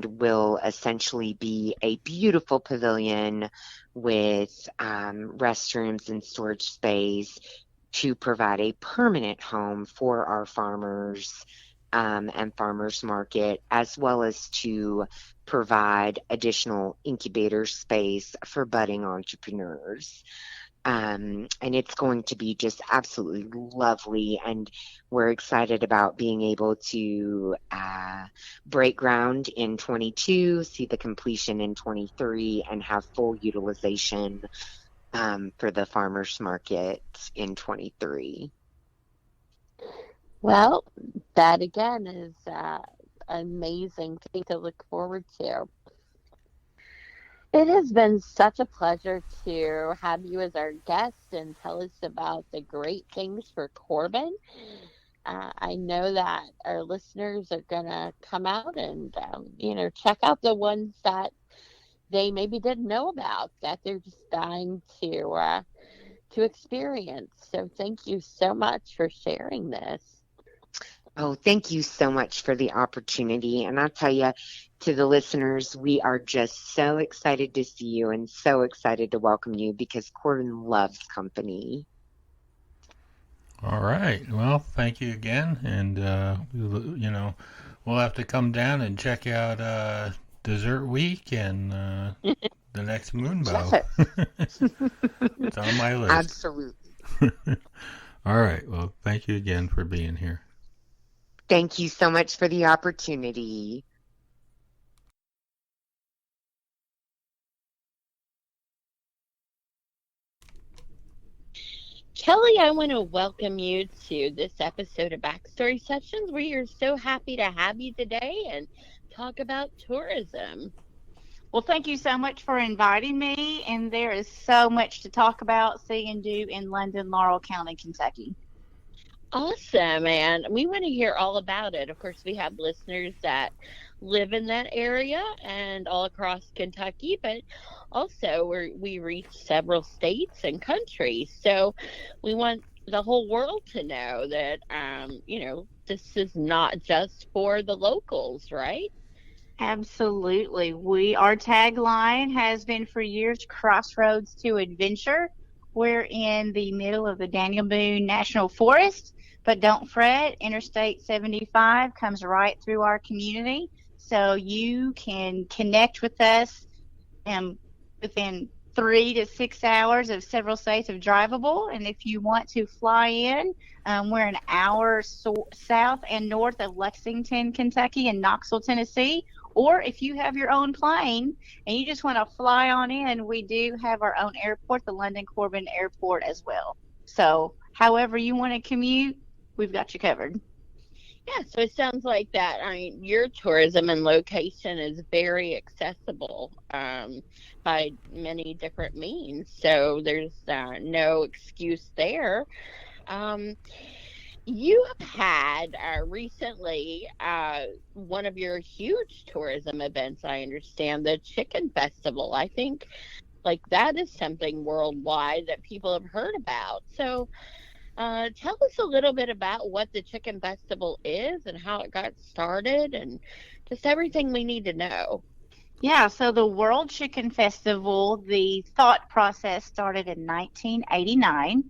will essentially be a beautiful pavilion with restrooms and storage space to provide a permanent home for our farmers and farmers market, as well as to provide additional incubator space for budding entrepreneurs. And it's going to be just absolutely lovely, and we're excited about being able to break ground in 22, see the completion in 23, and have full utilization for the farmers market in 23. Well, that again is amazing thing to look forward to. It has been such a pleasure to have you as our guest and tell us about the great things for Corbin. I know that our listeners are going to come out and, check out the ones that they maybe didn't know about that they're just dying to experience. So thank you so much for sharing this. Oh, thank you so much for the opportunity. And I'll tell you, to the listeners, we are just so excited to see you and so excited to welcome you, because Corbin loves company. All right. Well, thank you again, and we'll have to come down and check out Dessert Week and the next moonbow. Yes. It's on my list. Absolutely. All right. Well, thank you again for being here. Thank you so much for the opportunity. Kelly, I want to welcome you to this episode of Backstory Sessions. We are so happy to have you today and talk about tourism. Well, thank you so much for inviting me, and there is so much to talk about, see, and do in London, Laurel County, Kentucky. Awesome, and we want to hear all about it. Of course, we have listeners that live in that area and all across Kentucky, but also we reach several states and countries. So we want the whole world to know that, this is not just for the locals, right? Absolutely. Our tagline has been for years, Crossroads to Adventure. We're in the middle of the Daniel Boone National Forest, but don't fret, Interstate 75 comes right through our community, so you can connect with us within 3 to 6 hours of several states of drivable. And if you want to fly in, we're an hour south and north of Lexington, Kentucky, and Knoxville, Tennessee. Or if you have your own plane and you just want to fly on in, we do have our own airport, the London Corbin Airport, as well. So however you want to commute, we've got you covered. Yeah, so it sounds like that. I mean, your tourism and location is very accessible by many different means. So there's no excuse there. You have had recently one of your huge tourism events, I understand, the Chicken Festival. I think like that is something worldwide that people have heard about. So tell us a little bit about what the Chicken Festival is and how it got started and just everything we need to know. Yeah, so the World Chicken Festival, the thought process started in 1989,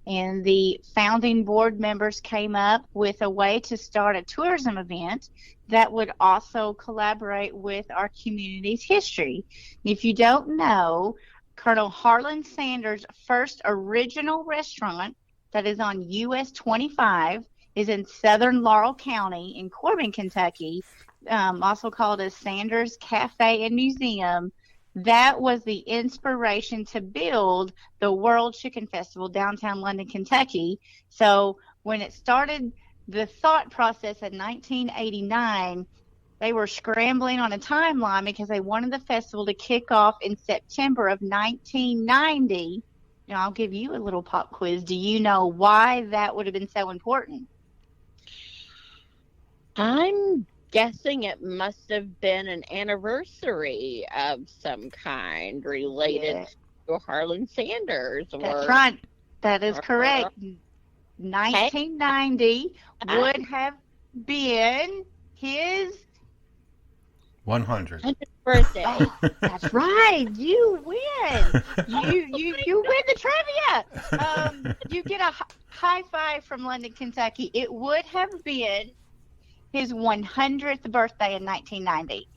and the founding board members came up with a way to start a tourism event that would also collaborate with our community's history. If you don't know, Colonel Harlan Sanders' first original restaurant that is on US 25 is in southern Laurel County in Corbin, Kentucky, also called as Sanders Cafe and Museum. That was the inspiration to build the World Chicken Festival downtown London, Kentucky. So when it started, the thought process in 1989, they were scrambling on a timeline because they wanted the festival to kick off in September of 1990. Now, I'll give you a little pop quiz. Do you know why that would have been so important? I'm guessing it must have been an anniversary of some kind related to Harlan Sanders. That's right. That is correct. 1990 would have been his 100th birthday. Oh, that's right. You win. You win the trivia. You get a high five from London, Kentucky. It would have been his 100th birthday in 1990.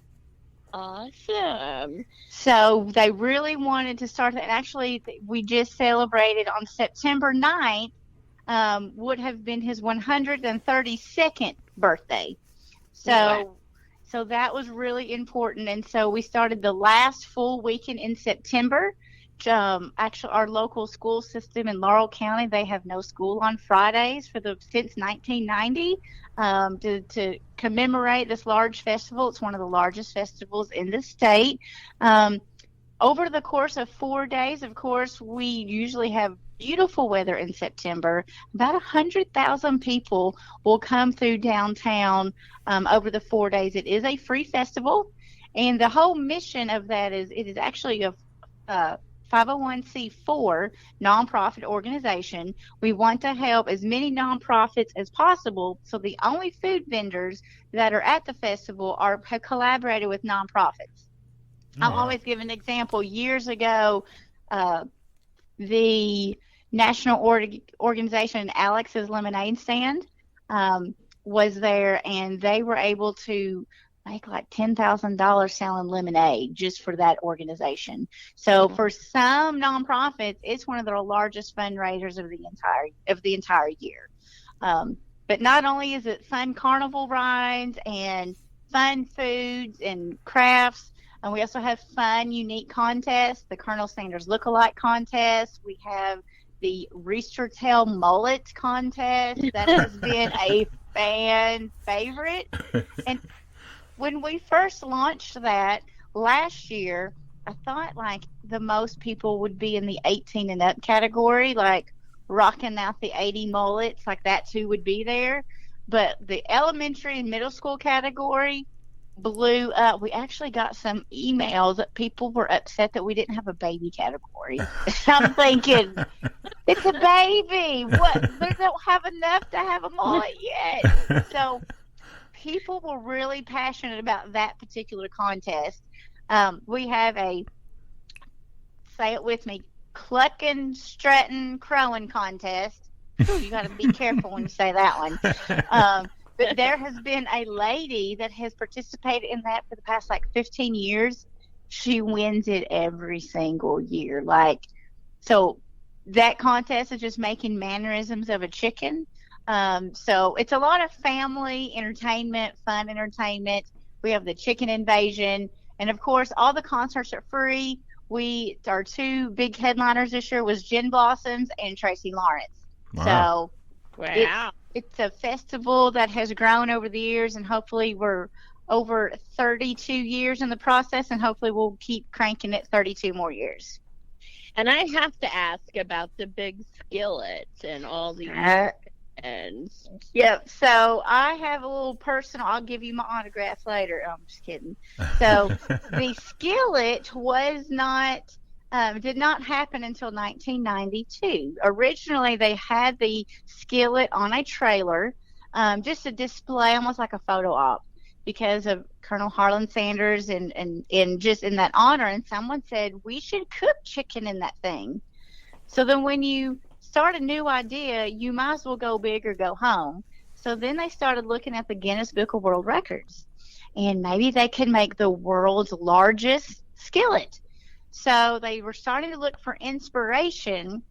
Awesome. So they really wanted to start that. And actually, we just celebrated on September 9th, would have been his 132nd birthday. So that was really important. And so we started the last full weekend in September. Actually, our local school system in Laurel County, they have no school on Fridays since 1990 to commemorate this large festival. It's one of the largest festivals in the state. Over the course of 4 days, of course, we usually have beautiful weather in September. About 100,000 people will come through downtown over the 4 days. It is a free festival, and the whole mission of that is it is actually a 501c4 nonprofit organization. We want to help as many nonprofits as possible. So the only food vendors that are at the festival have collaborated with nonprofits. I'll always give an example. Years ago, the national organization Alex's Lemonade Stand was there, and they were able to make like $10,000 selling lemonade just for that organization. So for some nonprofits, it's one of their largest fundraisers of the entire year. But not only is it fun carnival rides and fun foods and crafts, and we also have fun, unique contests, the Colonel Sanders Lookalike Contest. We have the Rooster Tail Mullet Contest. That has been a fan favorite. And when we first launched that last year, I thought like the most people would be in the 18 and up category, like rocking out the 80 mullets, like that too would be there. But the elementary and middle school category blew up. We actually got some emails that people were upset that we didn't have a baby category. I'm thinking, it's a baby. What? They don't have enough to have a mullet yet. So people were really passionate about that particular contest. We have say it with me, clucking, strutting, crowing contest. Ooh, you got to be careful when you say that one. But there has been a lady that has participated in that for the past like 15 years. She wins it every single year. So that contest is just making mannerisms of a chicken. So it's a lot of family entertainment, fun entertainment. We have the chicken invasion. And of course, all the concerts are free. Our two big headliners this year was Gin Blossoms and Tracy Lawrence. Wow. So wow. It's a festival that has grown over the years, and hopefully we're over 32 years in the process, and hopefully we'll keep cranking it 32 more years. And I have to ask about the big skillets and all the And Yep. So I have a little personal. I'll give you my autograph later. I'm just kidding. So the skillet was not did not happen until 1992. Originally, they had the skillet on a trailer, just a display, almost like a photo op, because of Colonel Harlan Sanders and just in that honor. And someone said we should cook chicken in that thing. So then when you start a new idea, you might as well go big or go home. So then they started looking at the Guinness Book of World Records. And maybe they could make the world's largest skillet. So they were starting to look for inspiration.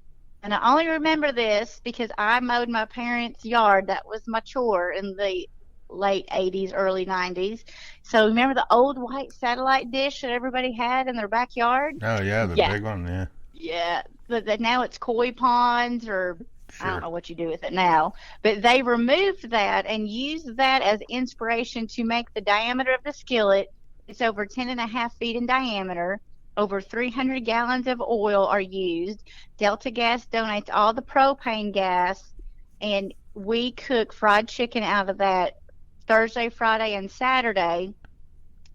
And I only remember this because I mowed my parents' yard. That was my chore in the late 80s, early 90s. So remember the old white satellite dish that everybody had in their backyard? Oh, yeah, the big one, yeah. Yeah, but now it's koi ponds or Sure. I don't know what you do with it now. But they removed that and used that as inspiration to make the diameter of the skillet. It's over 10.5 feet in diameter. Over 300 gallons of oil are used. Delta Gas donates all the propane gas, and we cook fried chicken out of that Thursday, Friday, and Saturday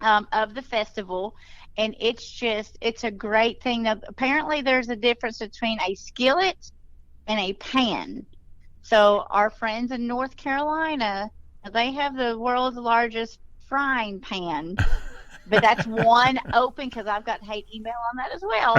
of the festival. And it's a great thing. Now, apparently, there's a difference between a skillet and a pan. So our friends in North Carolina, they have the world's largest frying pan. But that's one open because I've got hate email on that as well.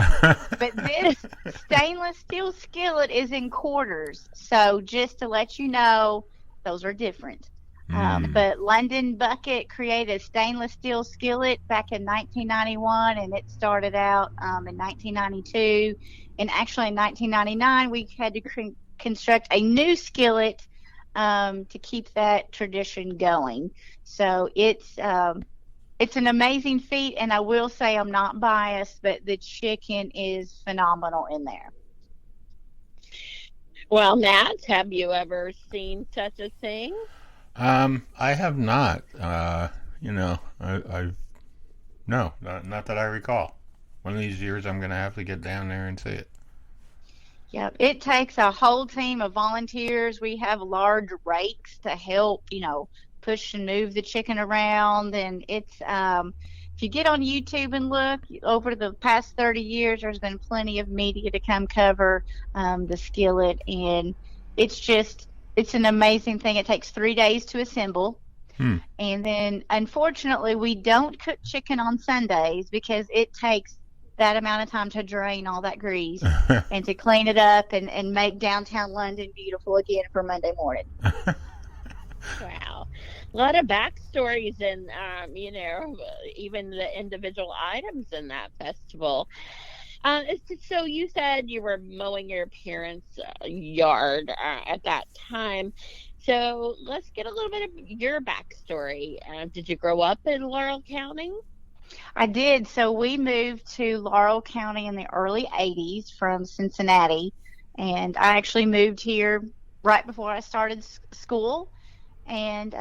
But this stainless steel skillet is in quarters. So just to let you know, those are different. But London Bucket created a stainless steel skillet back in 1991, and it started out in 1992. And actually in 1999, we had to construct a new skillet to keep that tradition going. So it's an amazing feat, and I will say I'm not biased, but the chicken is phenomenal in there. Well, Matt, have you ever seen such a thing? I have not. I've no, not that I recall. One of these years, I'm gonna have to get down there and see it. Yep, it takes a whole team of volunteers. We have large rakes to help, push and move the chicken around. And it's, if you get on YouTube and look over the past 30 years, there's been plenty of media to come cover the skillet. And it's an amazing thing. It takes 3 days to assemble. And then, unfortunately, we don't cook chicken on Sundays because it takes that amount of time to drain all that grease and to clean it up and make downtown London beautiful again for Monday morning. Wow. A lot of backstories and, even the individual items in that festival. So you said you were mowing your parents' yard at that time. So let's get a little bit of your backstory. Did you grow up in Laurel County? I did. So we moved to Laurel County in the early 80s from Cincinnati. And I actually moved here right before I started school. And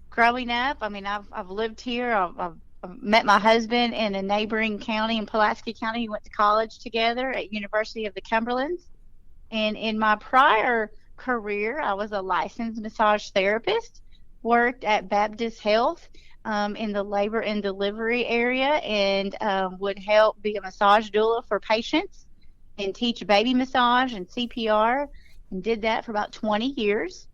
growing up, I've lived here. I've met my husband in a neighboring county in Pulaski County. We went to college together at University of the Cumberlands. And in my prior career, I was a licensed massage therapist, worked at Baptist Health in the labor and delivery area, and would help be a massage doula for patients and teach baby massage and CPR, and did that for about 20 years.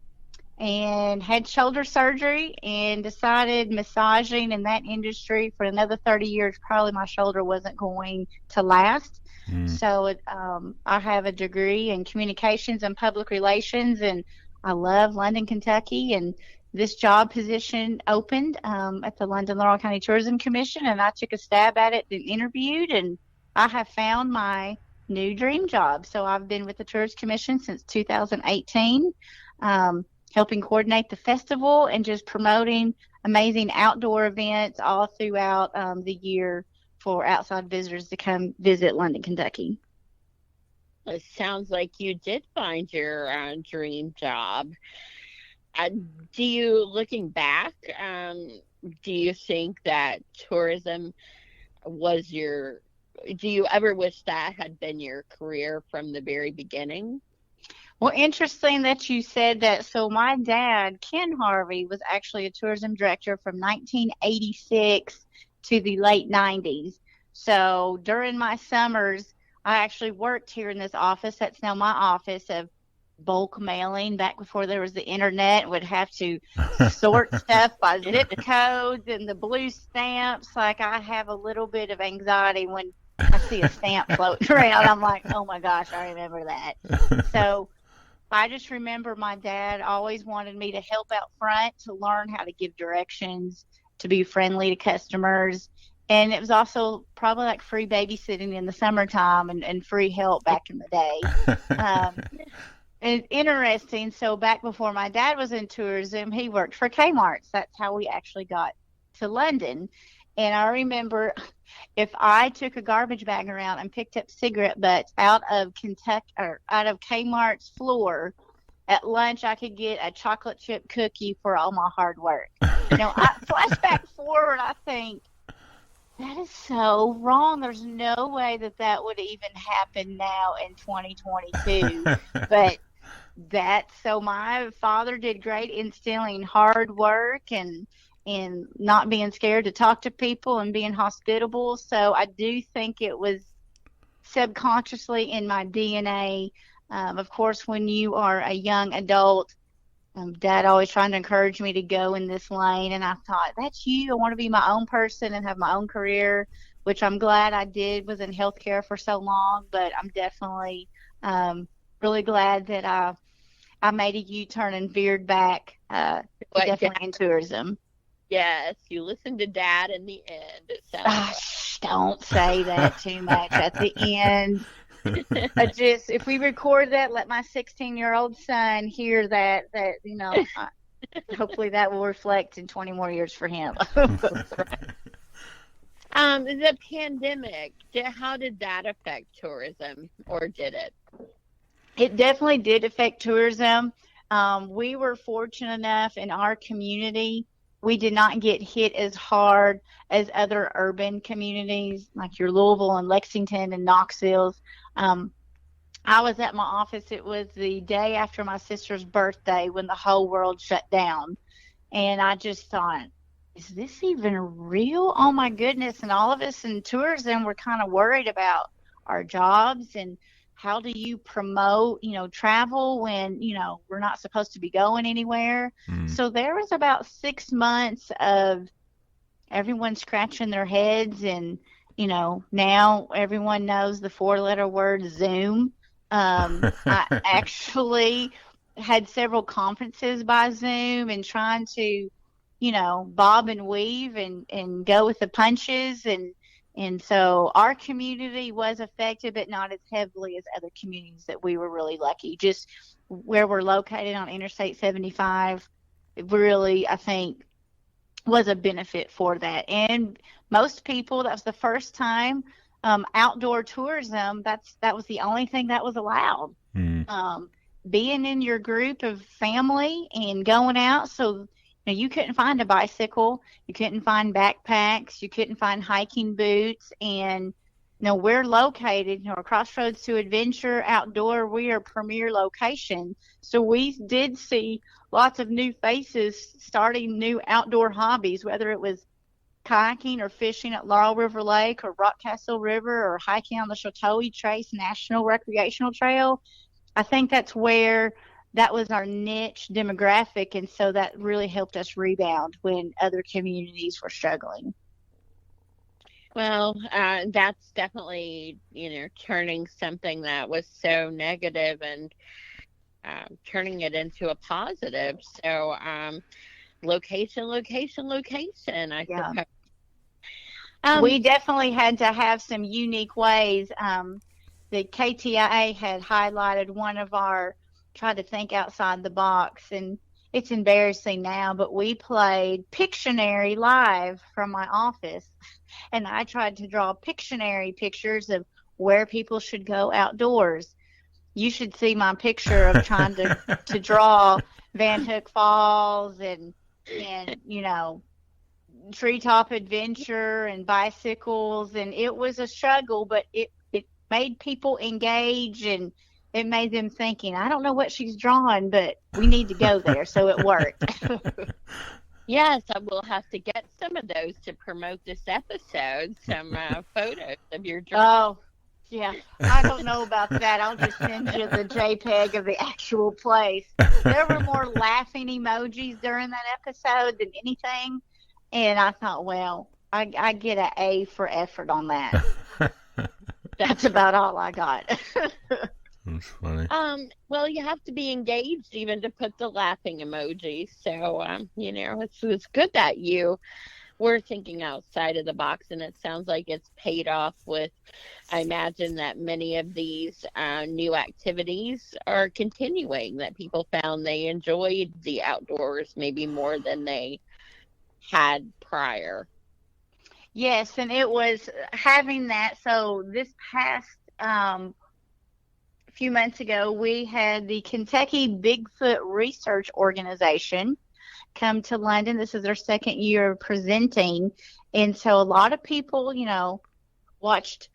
And had shoulder surgery and decided massaging in that industry for another 30 years, probably my shoulder wasn't going to last. So I have a degree in communications and public relations, and I love London, Kentucky. And this job position opened at the London Laurel County Tourism Commission, and I took a stab at it and interviewed, and I have found my new dream job. So I've been with the Tourist Commission since 2018. Helping coordinate the festival and just promoting amazing outdoor events all throughout the year for outside visitors to come visit London, Kentucky. It sounds like you did find your dream job. Looking back, do you think that tourism do you ever wish that had been your career from the very beginning? Well, interesting that you said that. So my dad, Ken Harvey, was actually a tourism director from 1986 to the late 90s. So during my summers, I actually worked here in this office. That's now my office of bulk mailing. Back before there was the internet, would have to sort stuff by zip codes and the blue stamps. Like, I have a little bit of anxiety when I see a stamp floating around. I'm like, oh my gosh, I remember that. So I just remember my dad always wanted me to help out front, to learn how to give directions, to be friendly to customers. And it was also probably like free babysitting in the summertime and free help back in the day. And it's interesting. So back before my dad was in tourism, he worked for Kmart's. That's how we actually got to London. And I remember if I took a garbage bag around and picked up cigarette butts out of Kentucky or out of Kmart's floor at lunch, I could get a chocolate chip cookie for all my hard work. I flashback forward, I think that is so wrong. There's no way that would even happen now in 2022. But so my father did great instilling hard work and not being scared to talk to people and being hospitable. So I do think it was subconsciously in my DNA. Of course, when you are a young adult, Dad always trying to encourage me to go in this lane. And I thought, that's you. I want to be my own person and have my own career, which I'm glad I did, was in healthcare for so long. But I'm definitely really glad that I made a U-turn and veered back definitely in tourism. Yes, you listened to Dad in the end. It sounds like. Don't say that too much at the end. If we record that, let my 16-year-old son hear that, hopefully that will reflect in 20 more years for him. The pandemic, how did that affect tourism, or did it? It definitely did affect tourism. We were fortunate enough in our community. We did not get hit as hard as other urban communities like your Louisville and Lexington and Knoxville. I was at my office. It was the day after my sister's birthday when the whole world shut down. And I just thought, is this even real? Oh, my goodness. And all of us in tourism were kind of worried about our jobs and how do you promote, travel when, we're not supposed to be going anywhere. So there was about 6 months of everyone scratching their heads. And, now everyone knows the 4-letter word Zoom. I actually had several conferences by Zoom and trying to, bob and weave and go with the punches. And so our community was affected, but not as heavily as other communities that we were really lucky. Just where we're located on Interstate 75, it really, I think, was a benefit for that. And most people, that was the first time outdoor tourism, that was the only thing that was allowed. Being in your group of family and going out, so you couldn't find a bicycle, you couldn't find backpacks, you couldn't find hiking boots. And we're located, Crossroads to Adventure Outdoor. We are a premier location, so we did see lots of new faces starting new outdoor hobbies, whether it was kayaking or fishing at Laurel River Lake or Rockcastle River or hiking on the Chautauqua Trace National Recreational Trail. I think that's where that was our niche demographic, and so that really helped us rebound when other communities were struggling. Well, that's definitely, turning something that was so negative and turning it into a positive. So, location, I suppose. We definitely had to have some unique ways. The KTIA had highlighted one of our try to think outside the box, and it's embarrassing now, but we played Pictionary live from my office, and I tried to draw Pictionary pictures of where people should go outdoors. You should see my picture of trying to draw Van Hook Falls and treetop adventure and bicycles, and it was a struggle, but it made people engage and it made them thinking, I don't know what she's drawing, but we need to go there. So it worked. Yes, I will have to get some of those to promote this episode. Some photos of your drawing. Oh, yeah. I don't know about that. I'll just send you the JPEG of the actual place. There were more laughing emojis during that episode than anything. And I thought, well, I get an A for effort on that. That's about all I got. That's funny. Well, you have to be engaged even to put the laughing emoji. So, it's good that you were thinking outside of the box, and it sounds like it's paid off with, I imagine that many of these new activities are continuing, that people found they enjoyed the outdoors maybe more than they had prior. Yes, and it was having that. So this past few months ago, we had the Kentucky Bigfoot Research Organization come to London. This is their second year of presenting. And so a lot of people, watched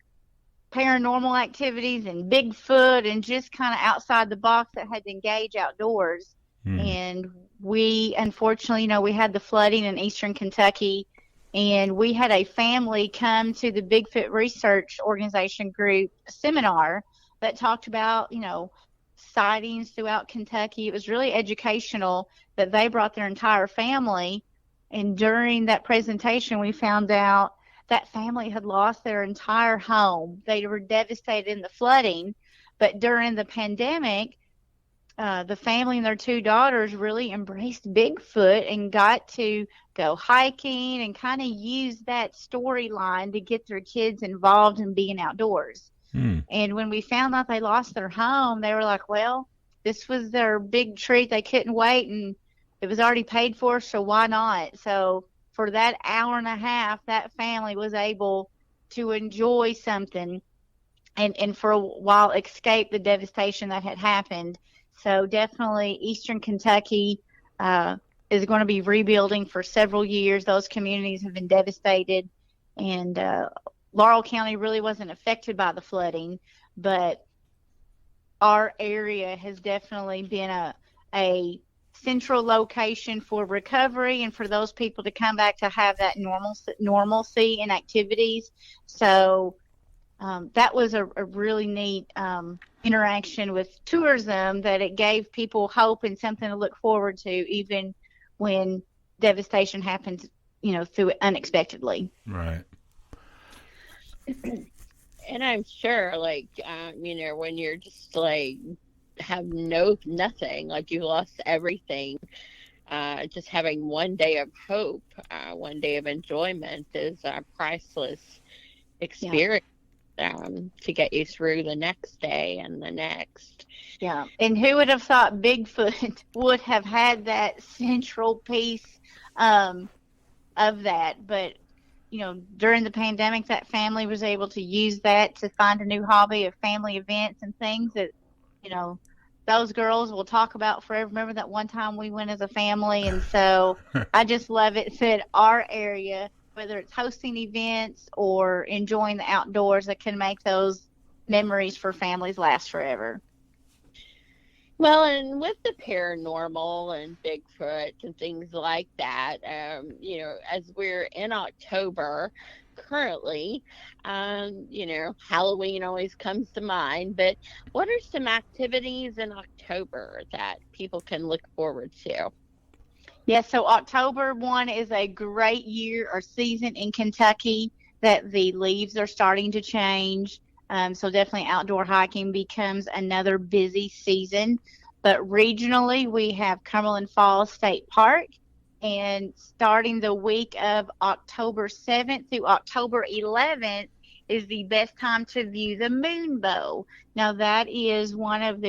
paranormal activities and Bigfoot and just kind of outside the box that had to engage outdoors. And we, unfortunately, we had the flooding in eastern Kentucky, and we had a family come to the Bigfoot Research Organization group seminar that talked about, sightings throughout Kentucky. It was really educational that they brought their entire family. And during that presentation, we found out that family had lost their entire home. They were devastated in the flooding. But during the pandemic, the family and their two daughters really embraced Bigfoot and got to go hiking and kind of use that storyline to get their kids involved in being outdoors. And when we found out they lost their home, they were like, well, this was their big treat. They couldn't wait, and it was already paid for, so why not? So for that hour and a half, that family was able to enjoy something and for a while escape the devastation that had happened. So definitely Eastern Kentucky is going to be rebuilding for several years. Those communities have been devastated, and Laurel County really wasn't affected by the flooding, but our area has definitely been a central location for recovery and for those people to come back to have that normalcy in activities. So that was a really neat interaction with tourism, that it gave people hope and something to look forward to even when devastation happens, through unexpectedly. Right. And I'm sure, when you're just have nothing, like you lost everything, just having one day of hope, one day of enjoyment is a priceless experience. To get you through the next day and the next. Yeah. And who would have thought Bigfoot would have had that central piece of that? But, during the pandemic, that family was able to use that to find a new hobby of family events and things that, those girls will talk about forever. Remember that one time we went as a family? And so I just love it that our area, whether it's hosting events or enjoying the outdoors, that can make those memories for families last forever. Well, and with the paranormal and Bigfoot and things like that, as we're in October currently, Halloween always comes to mind, but what are some activities in October that people can look forward to? Yeah, so October 1 is a great year or season in Kentucky that the leaves are starting to change. So definitely outdoor hiking becomes another busy season. But regionally, we have Cumberland Falls State Park. And starting the week of October 7th through October 11th is the best time to view the moonbow. Now, that is one of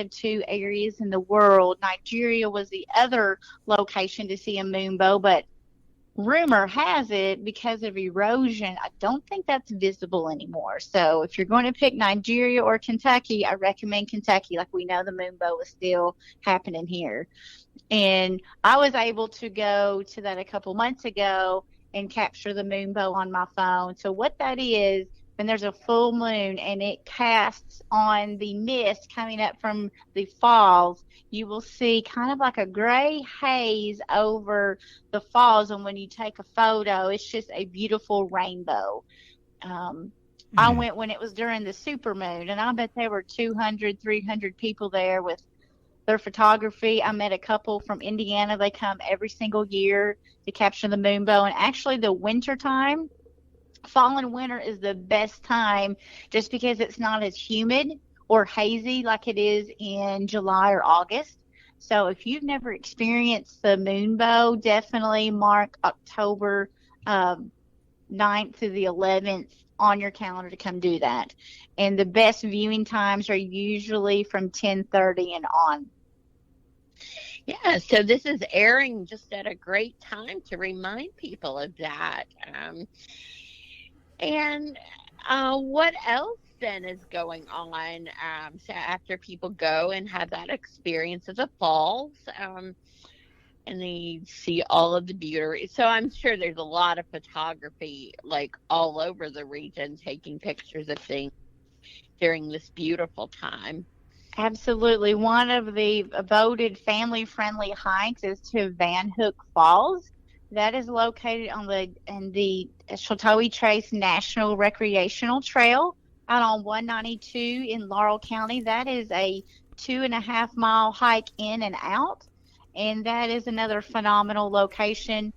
two areas in the world. Nigeria was the other location to see a moonbow, but rumor has it, because of erosion, I don't think that's visible anymore. So if you're going to pick Nigeria or Kentucky, I recommend Kentucky. Like, we know the moonbow is still happening here. And I was able to go to that a couple months ago and capture the moonbow on my phone. So what that is, when there's a full moon and it casts on the mist coming up from the falls, you will see kind of like a gray haze over the falls. And when you take a photo, it's just a beautiful rainbow. I went when it was during the supermoon, and I bet there were 200, 300 people there with their photography. I met a couple from Indiana. They come every single year to capture the moonbow. And actually the winter time, fall and winter, is the best time just because it's not as humid or hazy like it is in July or August. So if you've never experienced the moonbow, definitely mark October 9th to the 11th on your calendar to come do that. And the best viewing times are usually from 10:30 and on. Yeah, so this is airing just at a great time to remind people of that. And what else then is going on? So after people go and have that experience of the falls, and they see all of the beauty. So I'm sure there's a lot of photography like all over the region, taking pictures of things during this beautiful time. Absolutely. One of the voted family-friendly hikes is to Van Hook Falls. That is located in the Chautauqua Trace National Recreational Trail out on 192 in Laurel County. That is a 2.5-mile hike in and out. And that is another phenomenal location.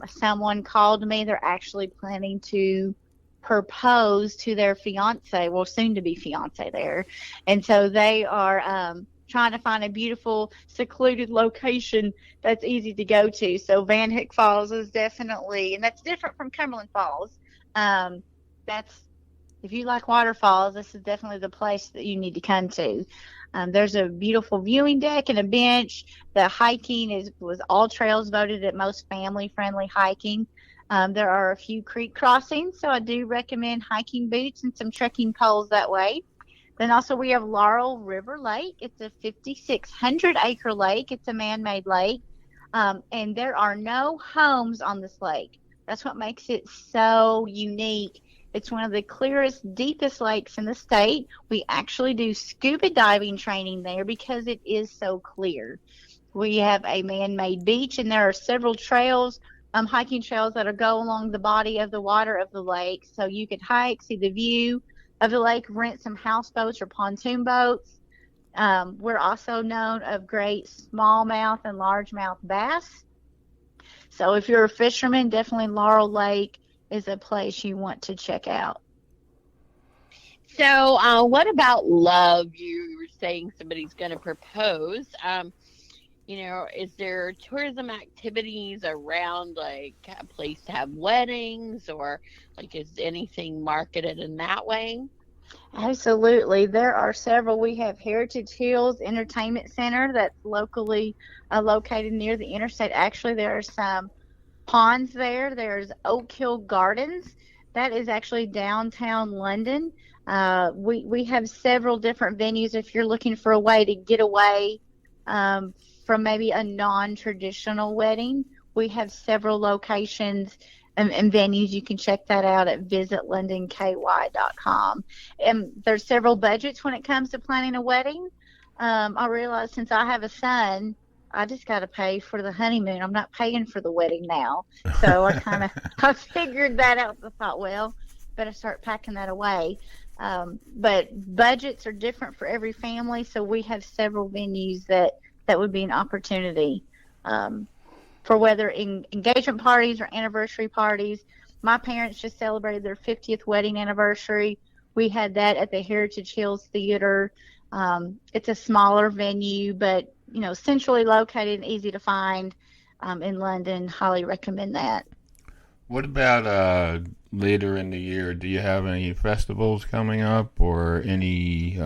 Someone called me. They're actually planning to propose to their fiance, well, soon to be fiance there. And so they are trying to find a beautiful, secluded location that's easy to go to. So Van Hook Falls is definitely, and that's different from Cumberland Falls. If you like waterfalls, this is definitely the place that you need to come to. There's a beautiful viewing deck and a bench. The hiking was all trails voted at most family-friendly hiking. There are a few creek crossings, so I do recommend hiking boots and some trekking poles that way. Then also we have Laurel River Lake. It's a 5,600-acre lake. It's a man-made lake, and there are no homes on this lake. That's what makes it so unique. It's one of the clearest, deepest lakes in the state. We actually do scuba diving training there because it is so clear. We have a man-made beach, and there are several trails, hiking trails that go along the body of the water of the lake. So you could hike, see the view of the lake, rent some houseboats or pontoon boats. We're also known of great smallmouth and largemouth bass. So if you're a fisherman, definitely Laurel Lake is a place you want to check out. So what about love? You were saying somebody's going to propose. Is there tourism activities around, like a place to have weddings, or like is anything marketed in that way? Absolutely. There are several. We have Heritage Hills Entertainment Center that's locally located near the interstate. Actually, there are some ponds there. There's Oak Hill Gardens. That is actually downtown London. We have several different venues if you're looking for a way to get away from maybe a non-traditional wedding. We have several locations and venues. You can check that out at visitlondonky.com. And there's several budgets when it comes to planning a wedding. I realize since I have a son, I just got to pay for the honeymoon. I'm not paying for the wedding now. So I figured that out. I thought, well, better start packing that away. But budgets are different for every family. So we have several venues that would be an opportunity for whether engagement parties or anniversary parties. My parents just celebrated their 50th wedding anniversary. We had that at the Heritage Hills Theater. It's a smaller venue, but centrally located and easy to find in London. Highly recommend that. What about later in the year? Do you have any festivals coming up or any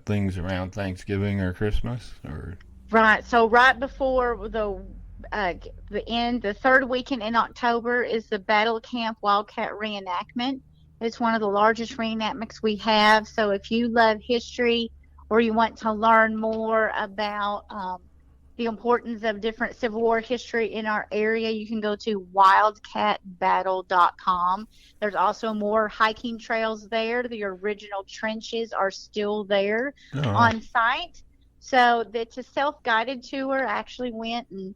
things around Thanksgiving or Christmas? Or Right. So right before the third weekend in October is the Battle Camp Wildcat reenactment. It's one of the largest reenactments we have. So if you love history or you want to learn more about the importance of different Civil War history in our area, you can go to wildcatbattle.com. There's also more hiking trails there. The original trenches are still there on site. So it's a self-guided tour. I actually went and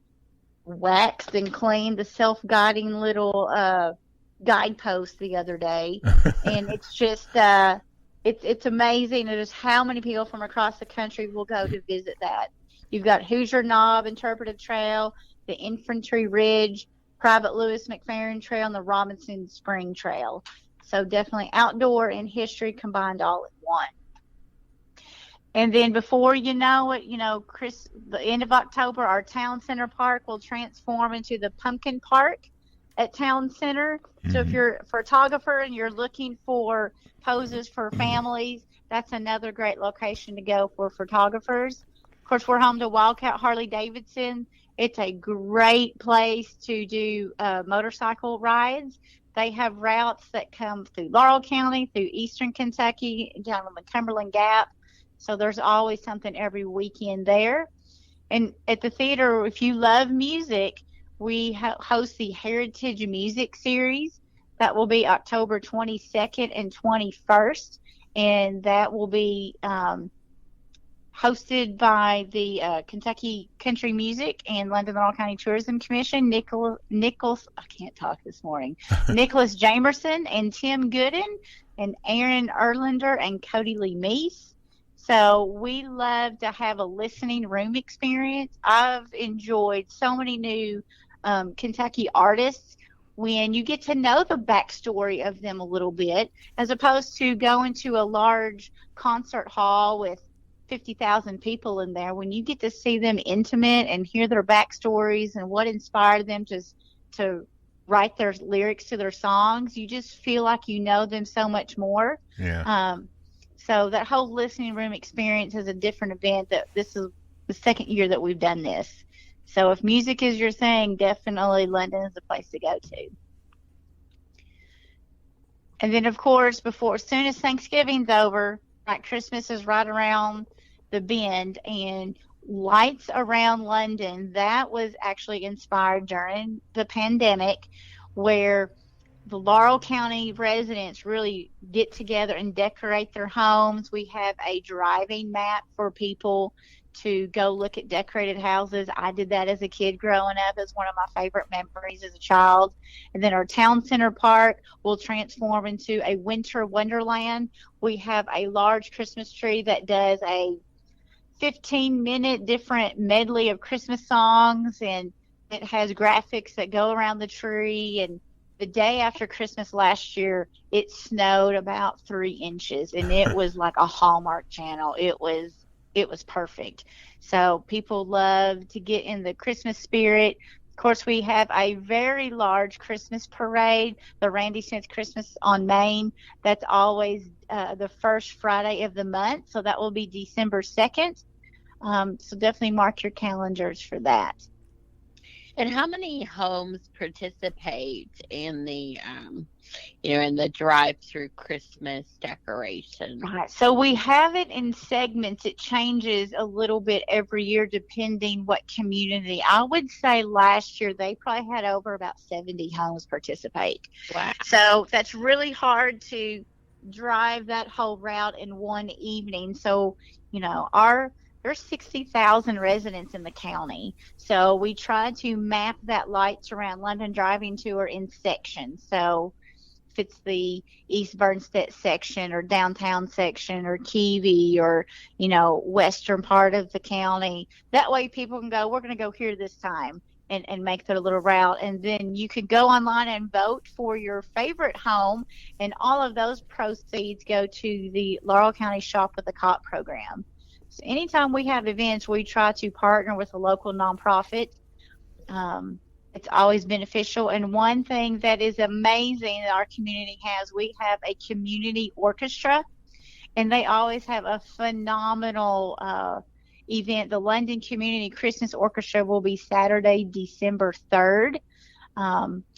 waxed and cleaned the self-guiding little guidepost the other day. And it's just it's amazing just how many people from across the country will go to visit that. You've got Hoosier Knob Interpretive Trail, the Infantry Ridge, Private Lewis McFerrin Trail, and the Robinson Spring Trail. So definitely outdoor and history combined all in one. And then before you know it, the end of October, our Town Center Park will transform into the Pumpkin Park at Town Center. Mm-hmm. So if you're a photographer and you're looking for poses for families, that's another great location to go for photographers. Of course, we're home to Wildcat Harley-Davidson. It's a great place to do motorcycle rides. They have routes that come through Laurel County, through eastern Kentucky, down on the Cumberland Gap. So there's always something every weekend there. And at the theater, if you love music, we host the Heritage Music Series. That will be October 22nd and 21st. And that will be hosted by the Kentucky Country Music and London Laurel County Tourism Commission. Nicholas Jamerson and Tim Gooden and Aaron Erlander and Cody Lee Meese. So we love to have a listening room experience. I've enjoyed so many new Kentucky artists when you get to know the backstory of them a little bit, as opposed to going to a large concert hall with 50,000 people in there. When you get to see them intimate and hear their backstories and what inspired them to write their lyrics to their songs, you just feel like you know them so much more. Yeah. So that whole listening room experience is a different event. That this is the second year that we've done this. So if music is your thing, definitely London is the place to go to. And then, of course, as soon as Thanksgiving's over, like Christmas is right around the bend, and Lights Around London, that was actually inspired during the pandemic, where the Laurel County residents really get together and decorate their homes. We have a driving map for people to go look at decorated houses. I did that as a kid growing up. It's one of my favorite memories as a child. And then our Town Center Park will transform into a winter wonderland. We have a large Christmas tree that does a 15-minute different medley of Christmas songs, and it has graphics that go around the tree. And the day after Christmas last year, it snowed about 3 inches, and it was like a Hallmark Channel. It was perfect. So people love to get in the Christmas spirit. Of course, we have a very large Christmas parade, the Randy Smith Christmas on Main. That's always the first Friday of the month. So that will be December 2nd. So definitely mark your calendars for that. And how many homes participate in the, in the drive-through Christmas decoration? Right. So we have it in segments. It changes a little bit every year depending what community. I would say last year they probably had over about 70 homes participate. Wow. So that's really hard to drive that whole route in one evening. So, there's 60,000 residents in the county. So we try to map that Lights Around London driving tour in sections. So if it's the East Bernstedt section or downtown section or Keavy or, western part of the county, that way people can go, we're going to go here this time and make their little route. And then you could go online and vote for your favorite home. And all of those proceeds go to the Laurel County Shop with a Cop program. So anytime we have events, we try to partner with a local nonprofit. It's always beneficial. And one thing that is amazing that our community has, we have a community orchestra, and they always have a phenomenal event. The London Community Christmas Orchestra will be Saturday, December 3rd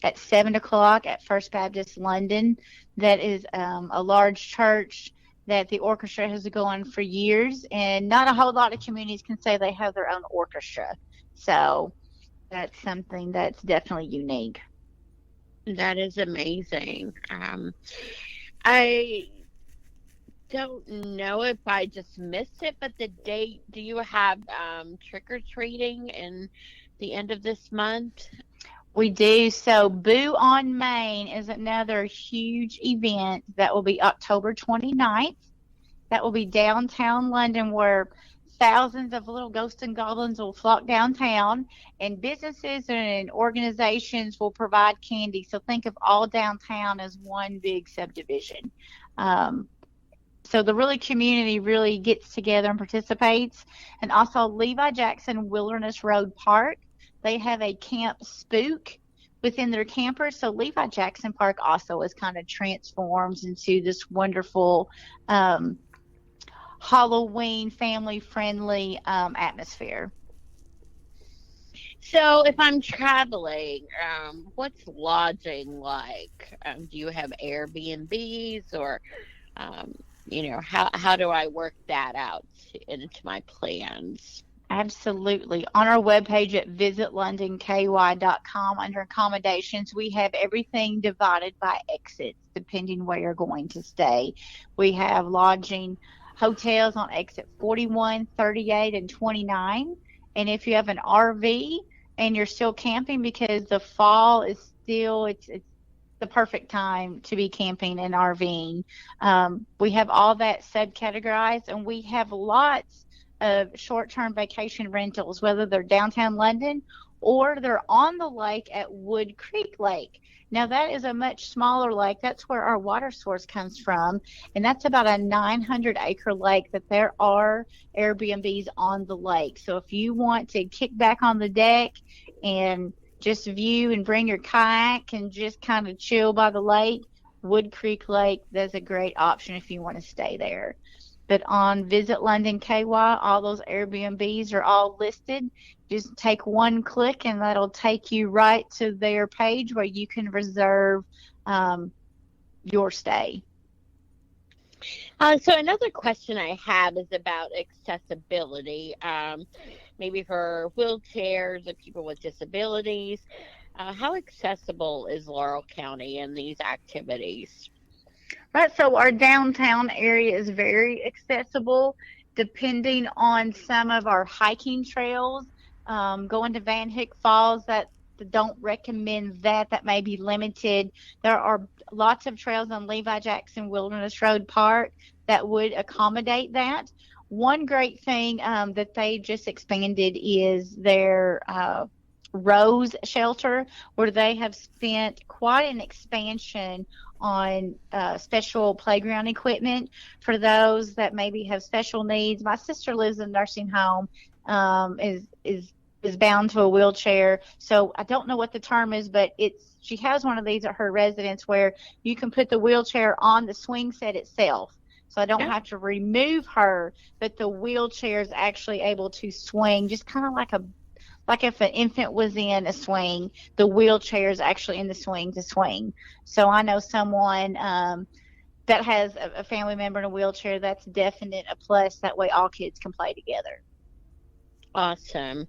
at 7 o'clock at First Baptist London. That is a large church that the orchestra has gone on for years, and not a whole lot of communities can say they have their own orchestra. So that's something that's definitely unique. That is amazing. I don't know if I just missed it, but the date, do you have trick-or-treating in the end of this month? We do. So Boo on Main is another huge event that will be October 29th. That will be downtown London, where thousands of little ghosts and goblins will flock downtown, and businesses and organizations will provide candy. So think of all downtown as one big subdivision. So the community really gets together and participates. And also Levi Jackson Wilderness Road Park, they have a camp spook within their campers. So Levi Jackson Park also is kind of transforms into this wonderful Halloween family-friendly atmosphere. So if I'm traveling, what's lodging like? Do you have Airbnbs, or how do I work that out into my plans? Absolutely. On our webpage at visitlondonky.com, under accommodations, we have everything divided by exits, depending where you're going to stay. We have lodging hotels on exit 41, 38, and 29. And if you have an RV and you're still camping, because the fall is still, it's the perfect time to be camping and RVing. We have all that subcategorized, and we have lots of short-term vacation rentals, whether they're downtown London or they're on the lake at Wood Creek Lake. Now, that is a much smaller lake. That's where our water source comes from, and that's about a 900-acre lake that there are Airbnbs on the lake. So if you want to kick back on the deck and just view and bring your kayak and just kind of chill by the lake, Wood Creek Lake, that's a great option if you want to stay there. But on Visit London KY, all those Airbnbs are all listed. Just take one click and that'll take you right to their page where you can reserve your stay. So another question I have is about accessibility, maybe for wheelchairs or people with disabilities. How accessible is Laurel County in these activities? Right, so our downtown area is very accessible, depending on some of our hiking trails. Going to Van Hook Falls, that don't recommend that may be limited. There are lots of trails on Levi Jackson Wilderness Road Park that would accommodate that. One great thing that they just expanded is their Rose shelter, where they have spent quite an expansion on special playground equipment for those that maybe have special needs. My sister lives in a nursing home, is bound to a wheelchair. So I don't know what the term is, but she has one of these at her residence where you can put the wheelchair on the swing set itself. So I don't have to remove her, but the wheelchair is actually able to swing, just kind of like if an infant was in a swing, the wheelchair is actually in the swing to swing. So I know someone that has a family member in a wheelchair. That's definite a plus. That way all kids can play together. Awesome.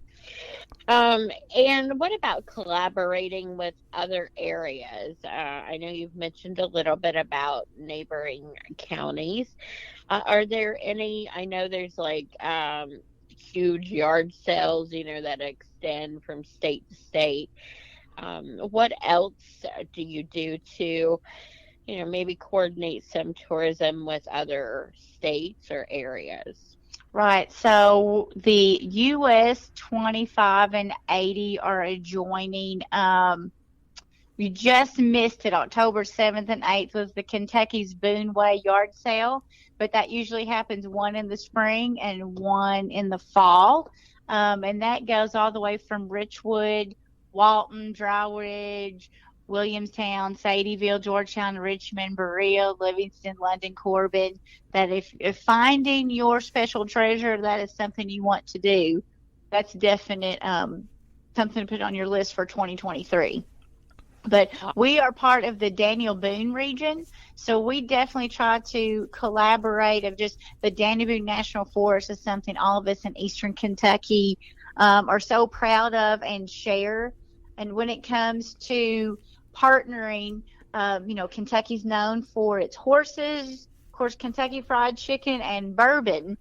And what about collaborating with other areas? I know you've mentioned a little bit about neighboring counties. Are there any, I know there's like huge yard sales, that extend from state to state. What else do you do to, maybe coordinate some tourism with other states or areas? Right. So the US 25 and 80 are adjoining. You just missed it. October 7th and 8th was the Kentucky's Boone Way yard sale, but that usually happens one in the spring and one in the fall. And that goes all the way from Richwood, Walton, Dry Ridge, Williamstown, Sadieville, Georgetown, Richmond, Berea, Livingston, London, Corbin. That if finding your special treasure, that is something you want to do, that's definite something to put on your list for 2023. But we are part of the Daniel Boone region, so we definitely try to collaborate. Of just the Daniel Boone National Forest is something all of us in Eastern Kentucky are so proud of and share. And when it comes to partnering, Kentucky's known for its horses, of course, Kentucky Fried Chicken and bourbon.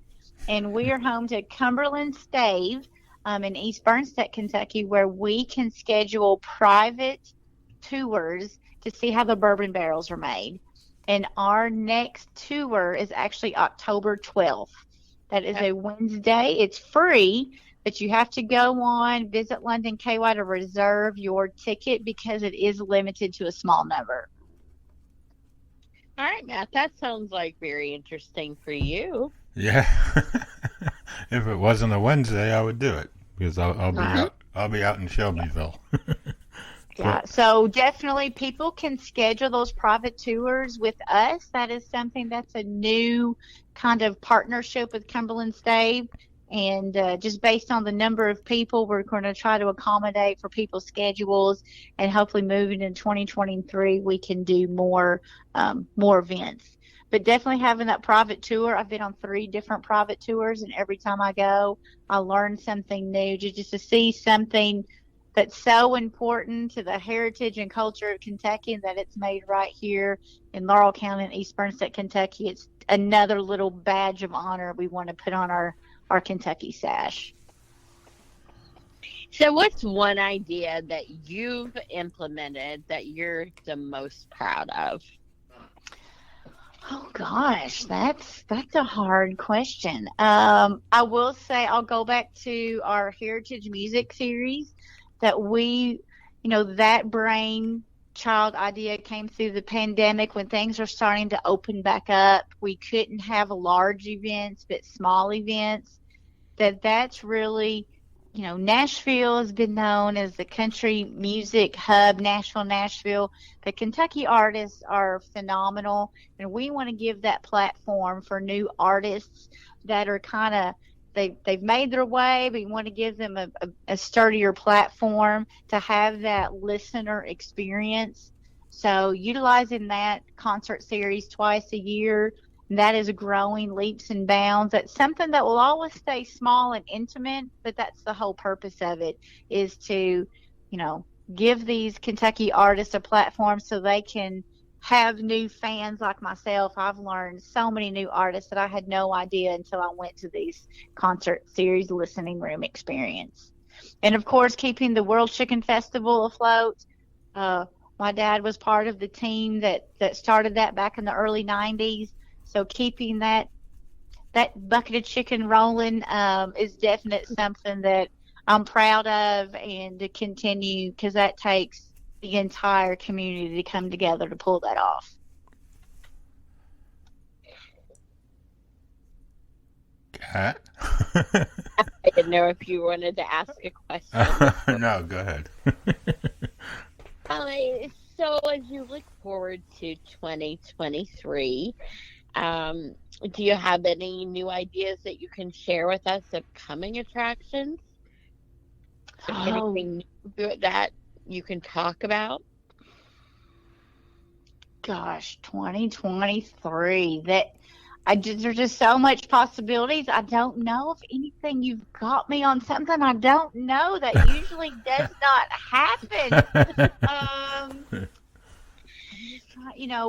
And we are home to Cumberland Stave in East Bernstead, Kentucky, where we can schedule private tours to see how the bourbon barrels are made. And our next tour is actually October 12th. That is a Wednesday. It's free, but you have to go on Visit London KY to reserve your ticket because it is limited to a small number. All right, Matt, that sounds like very interesting for you. Yeah. If it wasn't a Wednesday, I would do it because I'll be out in Shelbyville. Yeah, so definitely people can schedule those private tours with us. That is something that's a new kind of partnership with Cumberland Stave. And just based on the number of people, we're going to try to accommodate for people's schedules, and hopefully moving in 2023, we can do more events. But definitely having that private tour. I've been on 3 different private tours, and every time I go, I learn something new, just to see something that's so important to the heritage and culture of Kentucky, and that it's made right here in Laurel County in East Bernstead, Kentucky. It's another little badge of honor we want to put on our Kentucky sash. So what's one idea that you've implemented that you're the most proud of? Oh gosh, that's a hard question. I will say I'll go back to our heritage music series that that brainchild idea came through the pandemic when things are starting to open back up. We couldn't have large events, but small events. That's really, Nashville has been known as the country music hub, Nashville. The Kentucky artists are phenomenal, and we want to give that platform for new artists that are kind of, they've made their way, but we want to give them a sturdier platform to have that listener experience. So utilizing that concert series twice a year, that is growing leaps and bounds. That's something that will always stay small and intimate, but that's the whole purpose of it, is to, give these Kentucky artists a platform so they can have new fans like myself. I've learned so many new artists that I had no idea until I went to these concert series listening room experience. And of course, keeping the World Chicken Festival afloat. My dad was part of the team that started that back in the early 90s. So keeping that bucket of chicken rolling is definitely something that I'm proud of, and to continue, because that takes the entire community to come together to pull that off. Kat? I didn't know if you wanted to ask a question. No, go ahead. So as you look forward to 2023, do you have any new ideas that you can share with us of coming attractions? Anything new that you can talk about? Gosh, 2023. There's just so much possibilities. I don't know if anything, you've got me on something I don't know. That usually does not happen.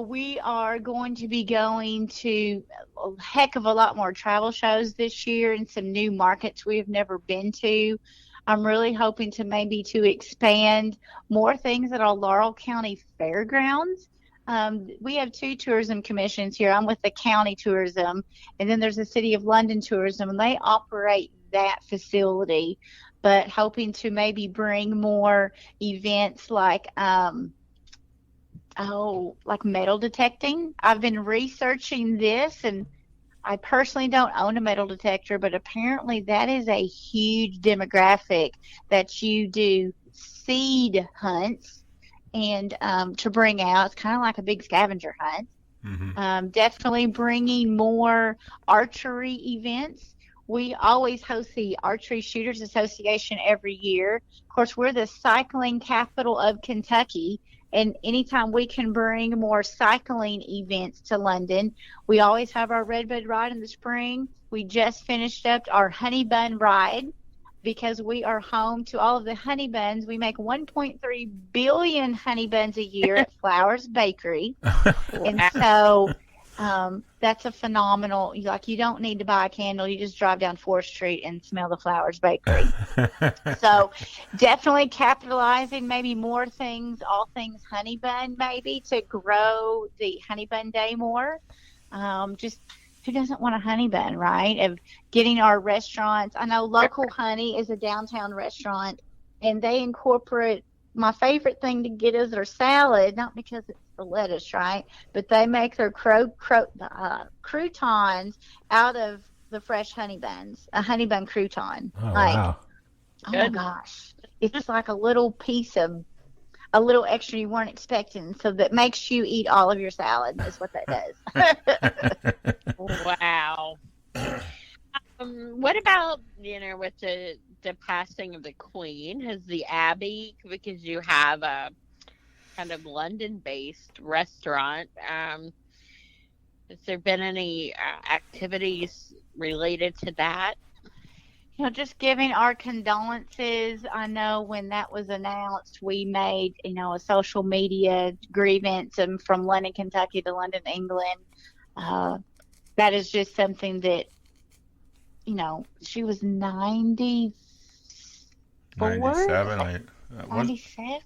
We are going to be going to a heck of a lot more travel shows this year and some new markets we have never been to. I'm really hoping to expand more things at our Laurel County Fairgrounds. We have 2 tourism commissions here. I'm with the county tourism, and then there's the City of London tourism, and they operate that facility. But hoping to maybe bring more events like metal detecting. I've been researching this, and I personally don't own a metal detector, but apparently that is a huge demographic that you do seed hunts and to bring out. It's kind of like a big scavenger hunt. Mm-hmm. Definitely bringing more archery events. We always host the Archery Shooters Association every year. Of course, we're the cycling capital of Kentucky, and anytime we can bring more cycling events to London, we always have our Redbud Ride in the spring. We just finished up our Honey Bun Ride because we are home to all of the honey buns. We make 1.3 billion honey buns a year at Flowers Bakery. And so that's a phenomenal, like, you don't need to buy a candle. You just drive down 4th Street and smell the Flowers Bakery. So definitely capitalizing maybe more things, all things honey bun, maybe to grow the honey bun day more. Just who doesn't want a honey bun, right? Of getting our restaurants. I know Local Honey is a downtown restaurant, and they incorporate, my favorite thing to get is their salad, not because it's the lettuce, right? But they make their croutons out of the fresh honey buns, a honey bun crouton. Oh, like, wow. Oh my gosh. It's like a little piece of, a little extra you weren't expecting. So that makes you eat all of your salad is what that does. Wow. What about, with the passing of the Queen? Has the Abbey, because you have a kind of London-based restaurant, has there been any activities related to that? Just giving our condolences. I know when that was announced, we made, a social media grievance from London, Kentucky to London, England. That is just something that, she was 94? 97. 97?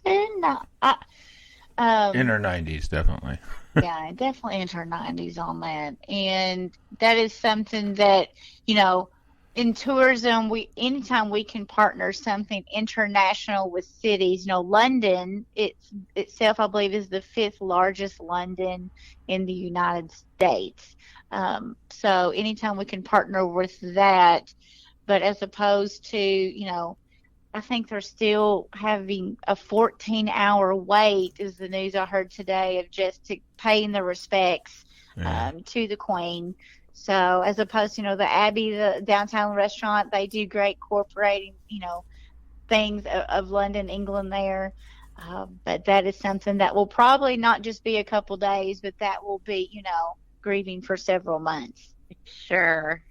In her 90s, definitely. Yeah, definitely in her 90s on that. And that is something that, in tourism, anytime we can partner something international with cities, London itself, I believe, is the 5th largest London in the United States. So anytime we can partner with that, but as opposed to, I think they're still having a 14-hour wait, is the news I heard today, of just to paying the respects to the Queen. So as opposed to, the Abbey, the downtown restaurant, they do great incorporating, things of London, England there. But that is something that will probably not just be a couple days, but that will be, grieving for several months. Sure.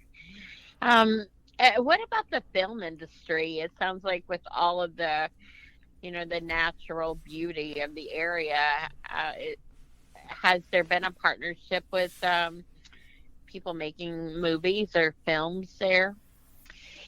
What about the film industry? It sounds like with all of the, the natural beauty of the area, has there been a partnership with people making movies or films there?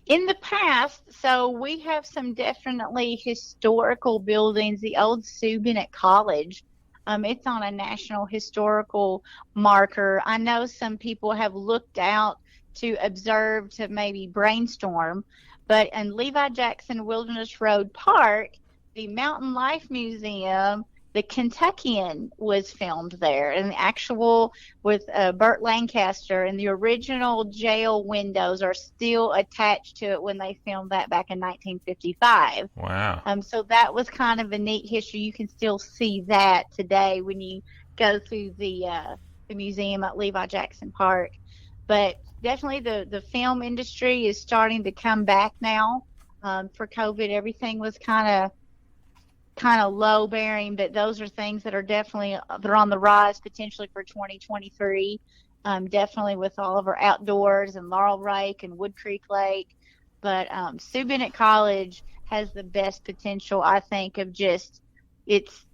In the past, so we have some definitely historical buildings. The old Sue Bennett College, it's on a national historical marker. I know some people have looked out to observe, to maybe brainstorm, but in Levi Jackson Wilderness Road Park, the Mountain Life Museum, the Kentuckian was filmed there, and the actual with Burt Lancaster, and the original jail windows are still attached to it when they filmed that back in 1955. Wow. So that was kind of a neat history. You can still see that today when you go through the museum at Levi Jackson Park. But definitely the film industry is starting to come back now. For COVID, everything was kind of low bearing, but those are things that are definitely, they're on the rise potentially for 2023. Definitely with all of our outdoors and Laurel Lake and Wood Creek Lake. But Sue Bennett College has the best potential, I think, of just its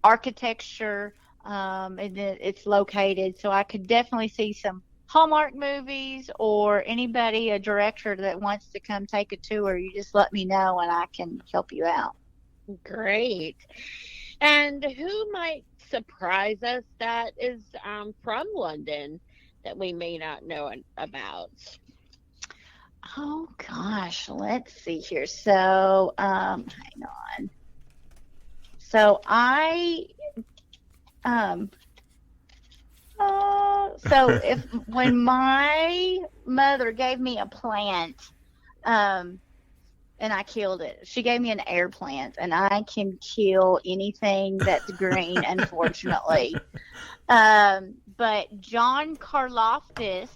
architecture, and it's located. So I could definitely see some Hallmark movies, or anybody, a director that wants to come take a tour. You just let me know and I can help you out. Great. And who might surprise us that is from London that we may not know about? Oh gosh, let's see here. So hang on. So when my mother gave me a plant, and I killed it. She gave me an air plant, and I can kill anything that's green, unfortunately. But John Karloftis,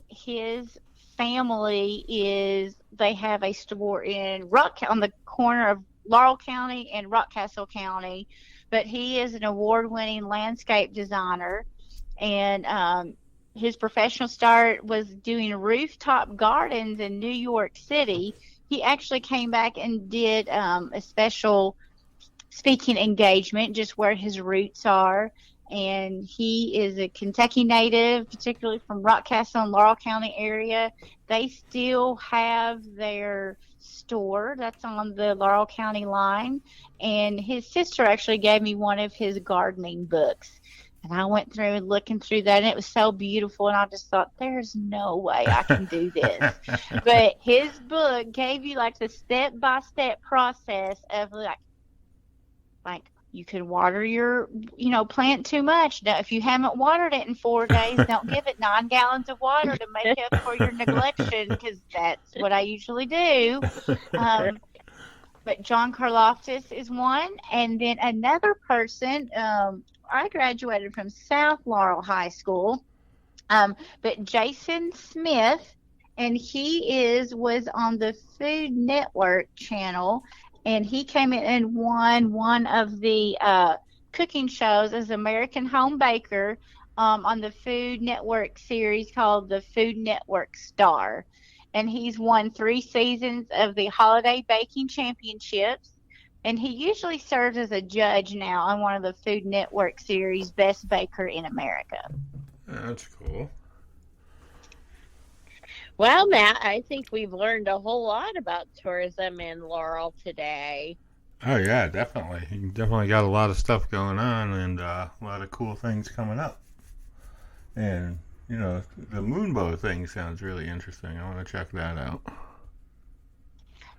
his family they have a store in on the corner of Laurel County and Rockcastle County, but he is an award-winning landscape designer, and his professional start was doing rooftop gardens in New York City. he actually came back and did a special speaking engagement, just where his roots are. And he is a Kentucky native, particularly from Rockcastle and Laurel County area. They still have their store that's on the Laurel County line. And his sister actually gave me one of his gardening books. And I went through and looking through that, and it was so beautiful. And I just thought, there's no way I can do this. But his book gave you like the step-by-step process of like you could water your, plant too much. Now, if you haven't watered it in 4 days, don't give it 9 gallons of water to make up for your neglection, because that's what I usually do. But John Karloftis is one. And then another person, I graduated from South Laurel High School, but Jason Smith, and he was on the Food Network channel. And he came in and won one of the cooking shows as American Home Baker on the Food Network series called the Food Network Star. And he's won 3 seasons of the Holiday Baking Championships. And he usually serves as a judge now on one of the Food Network series, Best Baker in America. That's cool. Well, Matt, I think we've learned a whole lot about tourism in Laurel today. Oh, yeah, definitely. You definitely got a lot of stuff going on and a lot of cool things coming up. And, the moonbow thing sounds really interesting. I want to check that out.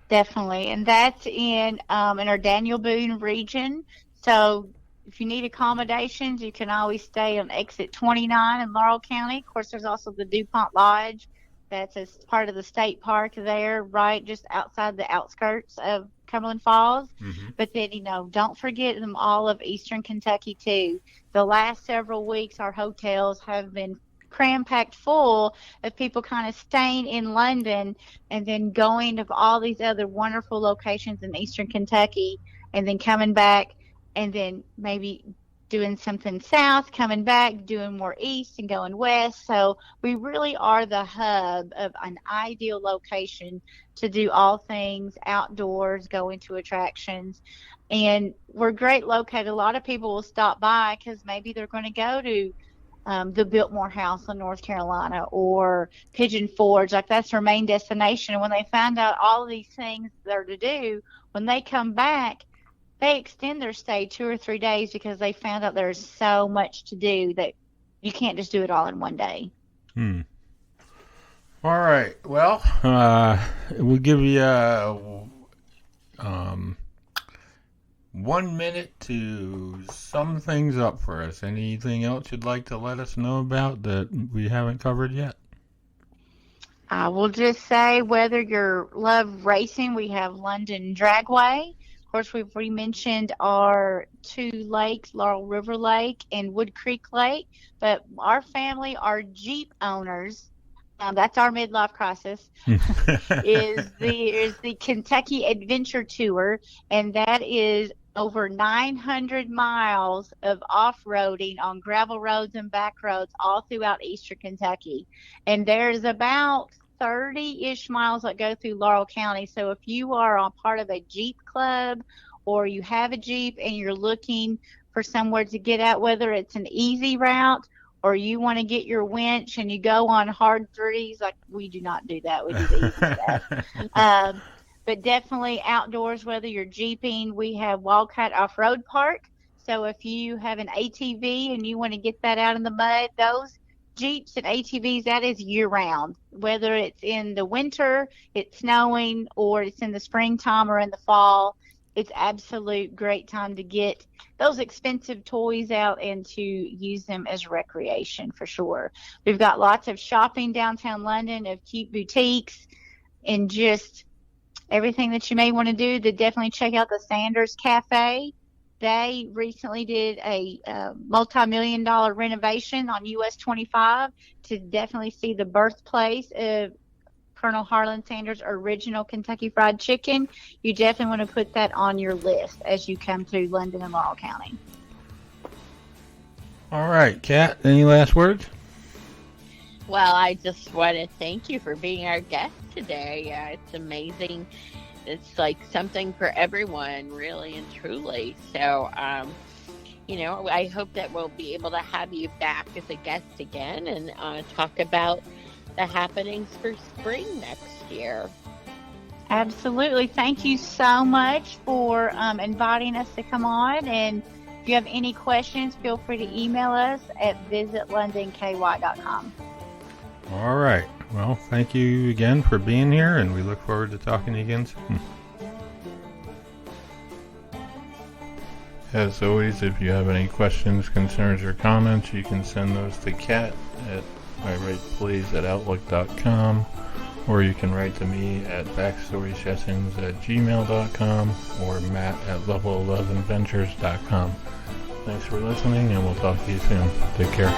Definitely. And that's in our Daniel Boone region. So if you need accommodations, you can always stay on exit 29 in Laurel County. Of course, there's also the DuPont Lodge. That's as part of the state park there, right just outside the outskirts of Cumberland Falls. Mm-hmm. But then, don't forget them all of Eastern Kentucky, too. The last several weeks, our hotels have been cram-packed full of people kind of staying in London and then going to all these other wonderful locations in Eastern Kentucky and then coming back and then maybe doing something south, coming back, doing more east and going west. So we really are the hub of an ideal location to do all things outdoors, go into attractions. And we're great located. A lot of people will stop by because maybe they're going to go to the Biltmore House in North Carolina or Pigeon Forge. Like, that's their main destination. And when they find out all of these things they're to do, when they come back, they extend their stay 2 or 3 days because they found out there's so much to do that you can't just do it all in one day. All right. Well, we'll give you 1 minute to sum things up for us. Anything else you'd like to let us know about that we haven't covered yet? I will just say, whether you love racing, we have London Dragway. Of course, we've mentioned our 2 lakes, Laurel River Lake and Wood Creek Lake. But our family are Jeep owners. That's our midlife crisis. is the Kentucky Adventure Tour, and that is over 900 miles of off-roading on gravel roads and back roads all throughout Eastern Kentucky. And there's about 30-ish miles that go through Laurel County. So if you are a part of a Jeep club or you have a Jeep and you're looking for somewhere to get out, whether it's an easy route or you want to get your winch and you go on hard 30s, like we do not do that. We do the easy stuff. But definitely outdoors, whether you're Jeeping, we have Wildcat Off-Road Park. So if you have an ATV and you want to get that out in the mud, those Jeeps and ATVs, that is year-round. Whether it's in the winter, it's snowing, or it's in the springtime or in the fall, it's absolute great time to get those expensive toys out and to use them as recreation for sure. We've got lots of shopping downtown London of cute boutiques and just everything that you may want to do. To definitely check out the Sanders Cafe. They recently did a multi-million-dollar renovation on US 25 to definitely see the birthplace of Colonel Harlan Sanders' original Kentucky Fried Chicken. You definitely want to put that on your list as you come through London and Laurel County. All right, Kat, any last words? Well, I just want to thank you for being our guest today. It's amazing. It's like something for everyone, really and truly. So, I hope that we'll be able to have you back as a guest again and talk about the happenings for spring next year. Absolutely. Thank you so much for inviting us to come on. And if you have any questions, feel free to email us at visitlondonky.com. All right. Well, thank you again for being here, and we look forward to talking to you again soon. As always, if you have any questions, concerns, or comments, you can send those to Kat at iWritePlays@outlook.com, or you can write to me at backstorysessions@gmail.com or Matt at level11ventures.com. Thanks for listening, and we'll talk to you soon. Take care.